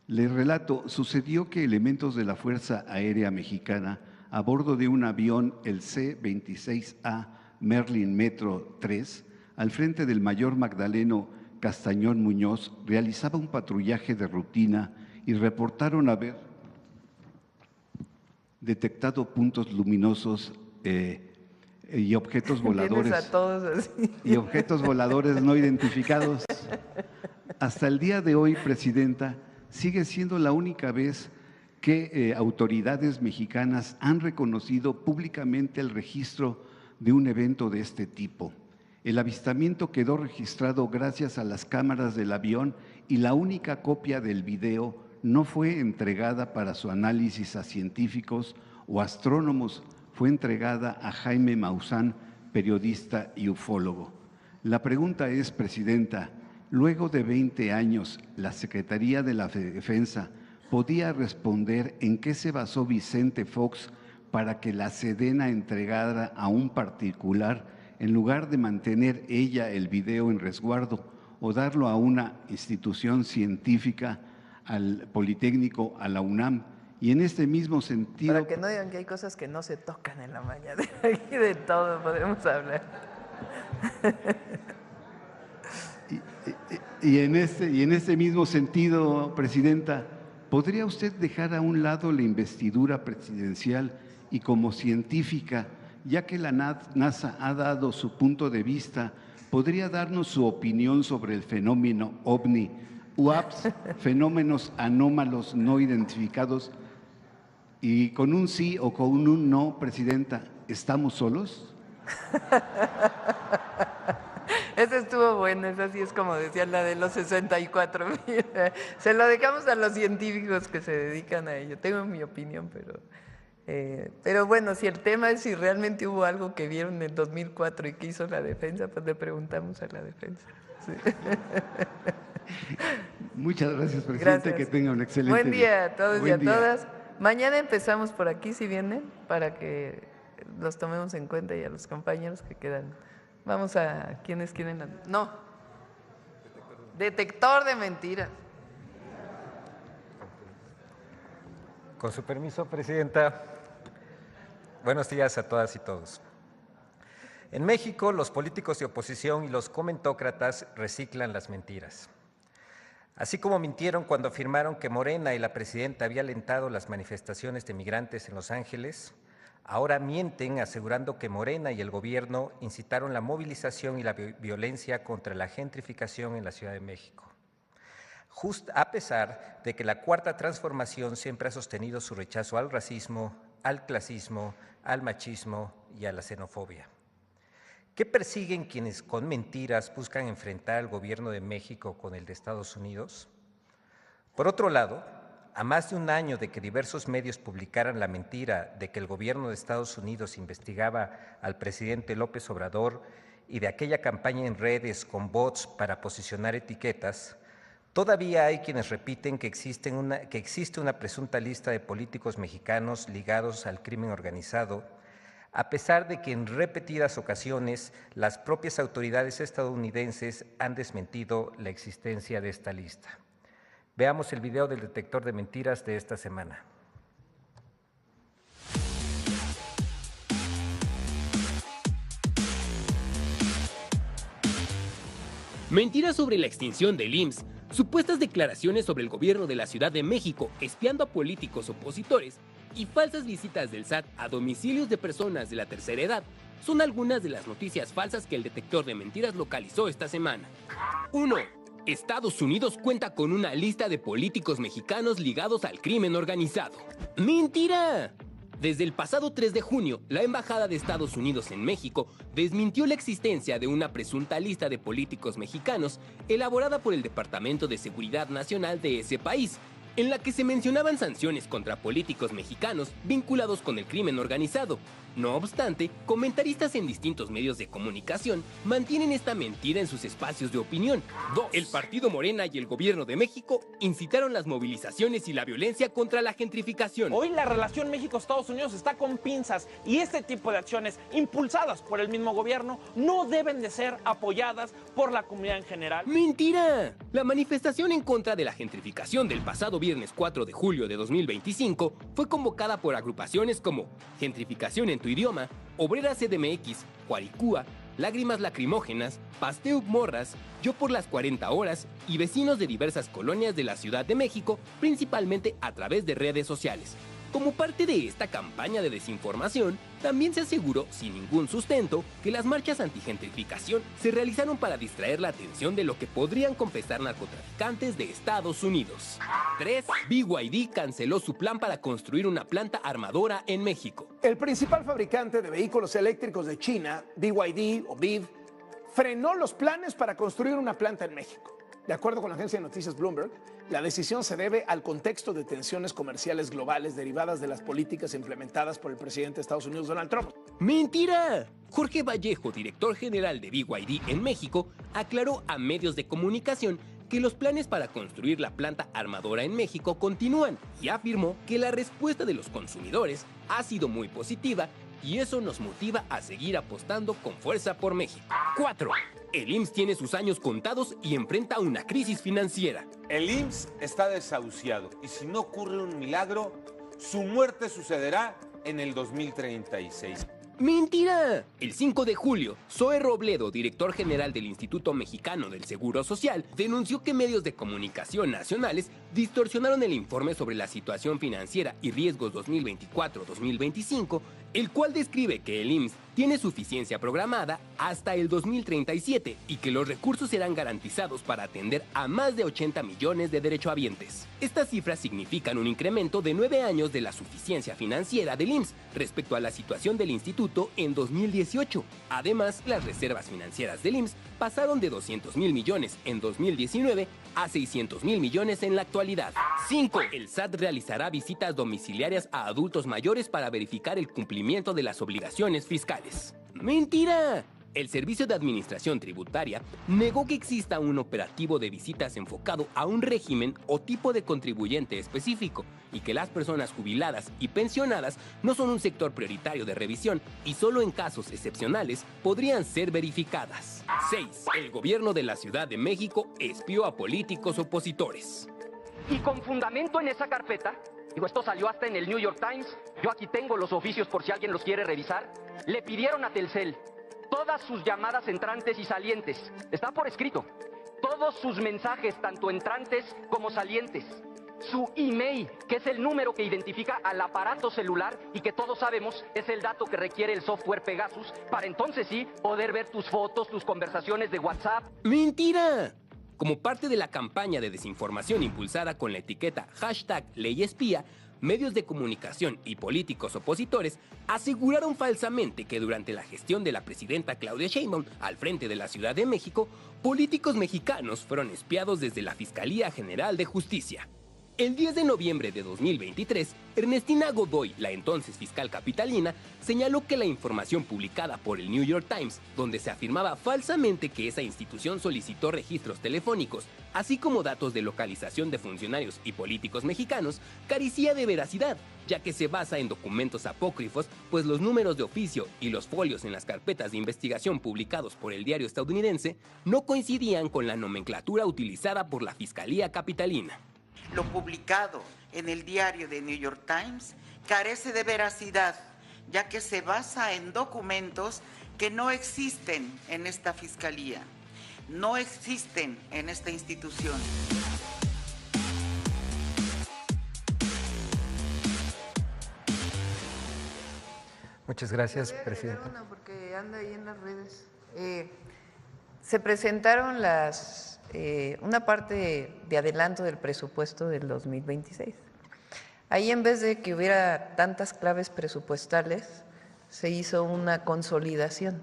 Les relato, sucedió que elementos de la Fuerza Aérea Mexicana, a bordo de un avión, el C-26A Merlin Metro 3, al frente del mayor Magdaleno Castañón Muñoz, realizaba un patrullaje de rutina y reportaron haber detectado puntos luminosos y objetos voladores a todos así. y objetos voladores no identificados. Hasta el día de hoy, Presidenta, sigue siendo la única vez que autoridades mexicanas han reconocido públicamente el registro de un evento de este tipo. El avistamiento quedó registrado gracias a las cámaras del avión y la única copia del video no fue entregada para su análisis a científicos o astrónomos, fue entregada a Jaime Maussan, periodista y ufólogo. La pregunta es, Presidenta, luego de 20 años, ¿la Secretaría de la Defensa podía responder en qué se basó Vicente Fox para que la Sedena entregara a un particular en lugar de mantener ella el video en resguardo o darlo a una institución científica, al Politécnico, a la UNAM? Y en este mismo sentido… Para que no digan que hay cosas que no se tocan en la mañana, aquí de todo podemos hablar. Y en este mismo sentido, Presidenta, ¿podría usted dejar a un lado la investidura presidencial y como científica, ya que la NASA ha dado su punto de vista, podría darnos su opinión sobre el fenómeno OVNI, UAPs, fenómenos anómalos no identificados? Y con un sí o con un no, Presidenta, ¿estamos solos? Esa estuvo buena, esa sí es como decía la de los 64. Se lo dejamos a los científicos que se dedican a ello. Tengo mi opinión, pero bueno, si el tema es si realmente hubo algo que vieron en el 2004 y que hizo la defensa, pues le preguntamos a la defensa. Sí. Muchas gracias, Presidente. Gracias. Que tenga un excelente Buen día a todos y a día. todas. Mañana empezamos por aquí, si vienen, para que los tomemos en cuenta y a los compañeros que quedan. Vamos a quienes quieren. No. Detector de mentiras. Con su permiso, Presidenta. Buenos días a todas y todos. En México, los políticos de oposición y los comentócratas reciclan las mentiras. Así como mintieron cuando afirmaron que Morena y la presidenta habían alentado las manifestaciones de migrantes en Los Ángeles, ahora mienten asegurando que Morena y el gobierno incitaron la movilización y la violencia contra la gentrificación en la Ciudad de México. A pesar de que la Cuarta Transformación siempre ha sostenido su rechazo al racismo, al clasismo, al machismo y a la xenofobia. ¿Qué persiguen quienes con mentiras buscan enfrentar al gobierno de México con el de Estados Unidos? Por otro lado, a más de un año de que diversos medios publicaran la mentira de que el gobierno de Estados Unidos investigaba al presidente López Obrador y de aquella campaña en redes con bots para posicionar etiquetas, todavía hay quienes repiten que existe una presunta lista de políticos mexicanos ligados al crimen organizado, a pesar de que en repetidas ocasiones las propias autoridades estadounidenses han desmentido la existencia de esta lista. Veamos el video del detector de mentiras de esta semana. Mentiras sobre la extinción del IMSS, supuestas declaraciones sobre el gobierno de la Ciudad de México espiando a políticos opositores y falsas visitas del SAT a domicilios de personas de la tercera edad son algunas de las noticias falsas que el detector de mentiras localizó esta semana. 1. Estados Unidos cuenta con una lista de políticos mexicanos ligados al crimen organizado. ¡Mentira! Desde el pasado 3 de junio, la Embajada de Estados Unidos en México desmintió la existencia de una presunta lista de políticos mexicanos elaborada por el Departamento de Seguridad Nacional de ese país, en la que se mencionaban sanciones contra políticos mexicanos vinculados con el crimen organizado. No obstante, comentaristas en distintos medios de comunicación mantienen esta mentira en sus espacios de opinión. 2. El partido Morena y el gobierno de México incitaron las movilizaciones y la violencia contra la gentrificación. Hoy la relación México-Estados Unidos está con pinzas y este tipo de acciones impulsadas por el mismo gobierno no deben de ser apoyadas por la comunidad en general. ¡Mentira! La manifestación en contra de la gentrificación del pasado viernes 4 de julio de 2025 fue convocada por agrupaciones como Gentrificación en tu idioma, Obreras CDMX, Juaricúa, Lágrimas Lacrimógenas, Pasteu Morras, Yo por las 40 Horas y vecinos de diversas colonias de la Ciudad de México, principalmente a través de redes sociales. Como parte de esta campaña de desinformación, también se aseguró, sin ningún sustento, que las marchas antigentrificación se realizaron para distraer la atención de lo que podrían confesar narcotraficantes de Estados Unidos. 3. BYD canceló su plan para construir una planta armadora en México. El principal fabricante de vehículos eléctricos de China, BYD o BYD, frenó los planes para construir una planta en México. De acuerdo con la agencia de noticias Bloomberg, la decisión se debe al contexto de tensiones comerciales globales derivadas de las políticas implementadas por el presidente de Estados Unidos, Donald Trump. ¡Mentira! Jorge Vallejo, director general de BYD en México, aclaró a medios de comunicación que los planes para construir la planta armadora en México continúan y afirmó que la respuesta de los consumidores ha sido muy positiva y eso nos motiva a seguir apostando con fuerza por México. 4. El IMSS tiene sus años contados y enfrenta una crisis financiera. El IMSS está desahuciado y si no ocurre un milagro, su muerte sucederá en el 2036. ¡Mentira! El 5 de julio, Zoe Robledo, director general del Instituto Mexicano del Seguro Social, denunció que medios de comunicación nacionales distorsionaron el informe sobre la situación financiera y riesgos 2024-2025, el cual describe que el IMSS tiene suficiencia programada hasta el 2037 y que los recursos serán garantizados para atender a más de 80 millones de derechohabientes. Estas cifras significan un incremento de 9 años de la suficiencia financiera del IMSS respecto a la situación del instituto en 2018. Además, las reservas financieras del IMSS pasaron de 200,000 millones en 2019 a 600,000 millones en la actualidad. 5. El SAT realizará visitas domiciliarias a adultos mayores para verificar el cumplimiento de las obligaciones fiscales. ¡Mentira! El Servicio de Administración Tributaria negó que exista un operativo de visitas enfocado a un régimen o tipo de contribuyente específico y que las personas jubiladas y pensionadas no son un sector prioritario de revisión y solo en casos excepcionales podrían ser verificadas. 6. El gobierno de la Ciudad de México espió a políticos opositores. Y con fundamento en esa carpeta, digo, esto salió hasta en el New York Times, yo aquí tengo los oficios por si alguien los quiere revisar, le pidieron a Telcel todas sus llamadas entrantes y salientes. Está por escrito. Todos sus mensajes, tanto entrantes como salientes. Su email, que es el número que identifica al aparato celular y que todos sabemos es el dato que requiere el software Pegasus para entonces sí poder ver tus fotos, tus conversaciones de WhatsApp. ¡Mentira! Como parte de la campaña de desinformación impulsada con la etiqueta #LeyEspía, medios de comunicación y políticos opositores aseguraron falsamente que durante la gestión de la presidenta Claudia Sheinbaum al frente de la Ciudad de México, políticos mexicanos fueron espiados desde la Fiscalía General de Justicia. El 10 de noviembre de 2023, Ernestina Godoy, la entonces fiscal capitalina, señaló que la información publicada por el New York Times, donde se afirmaba falsamente que esa institución solicitó registros telefónicos, así como datos de localización de funcionarios y políticos mexicanos, carecía de veracidad, ya que se basa en documentos apócrifos, pues los números de oficio y los folios en las carpetas de investigación publicados por el diario estadounidense no coincidían con la nomenclatura utilizada por la Fiscalía Capitalina. Lo publicado en el diario de New York Times carece de veracidad, ya que se basa en documentos que no existen en esta fiscalía, no existen en esta institución. Muchas gracias, presidenta. Porque anda ahí en las redes. Se presentaron una parte de adelanto del presupuesto del 2026. Ahí, en vez de que hubiera tantas claves presupuestales, se hizo una consolidación.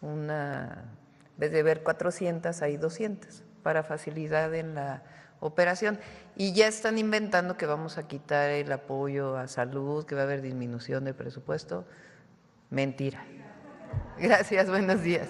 En vez de ver 400, hay 200, para facilidad en la operación. Y ya están inventando que vamos a quitar el apoyo a salud, que va a haber disminución de presupuesto. Mentira. Gracias, buenos días.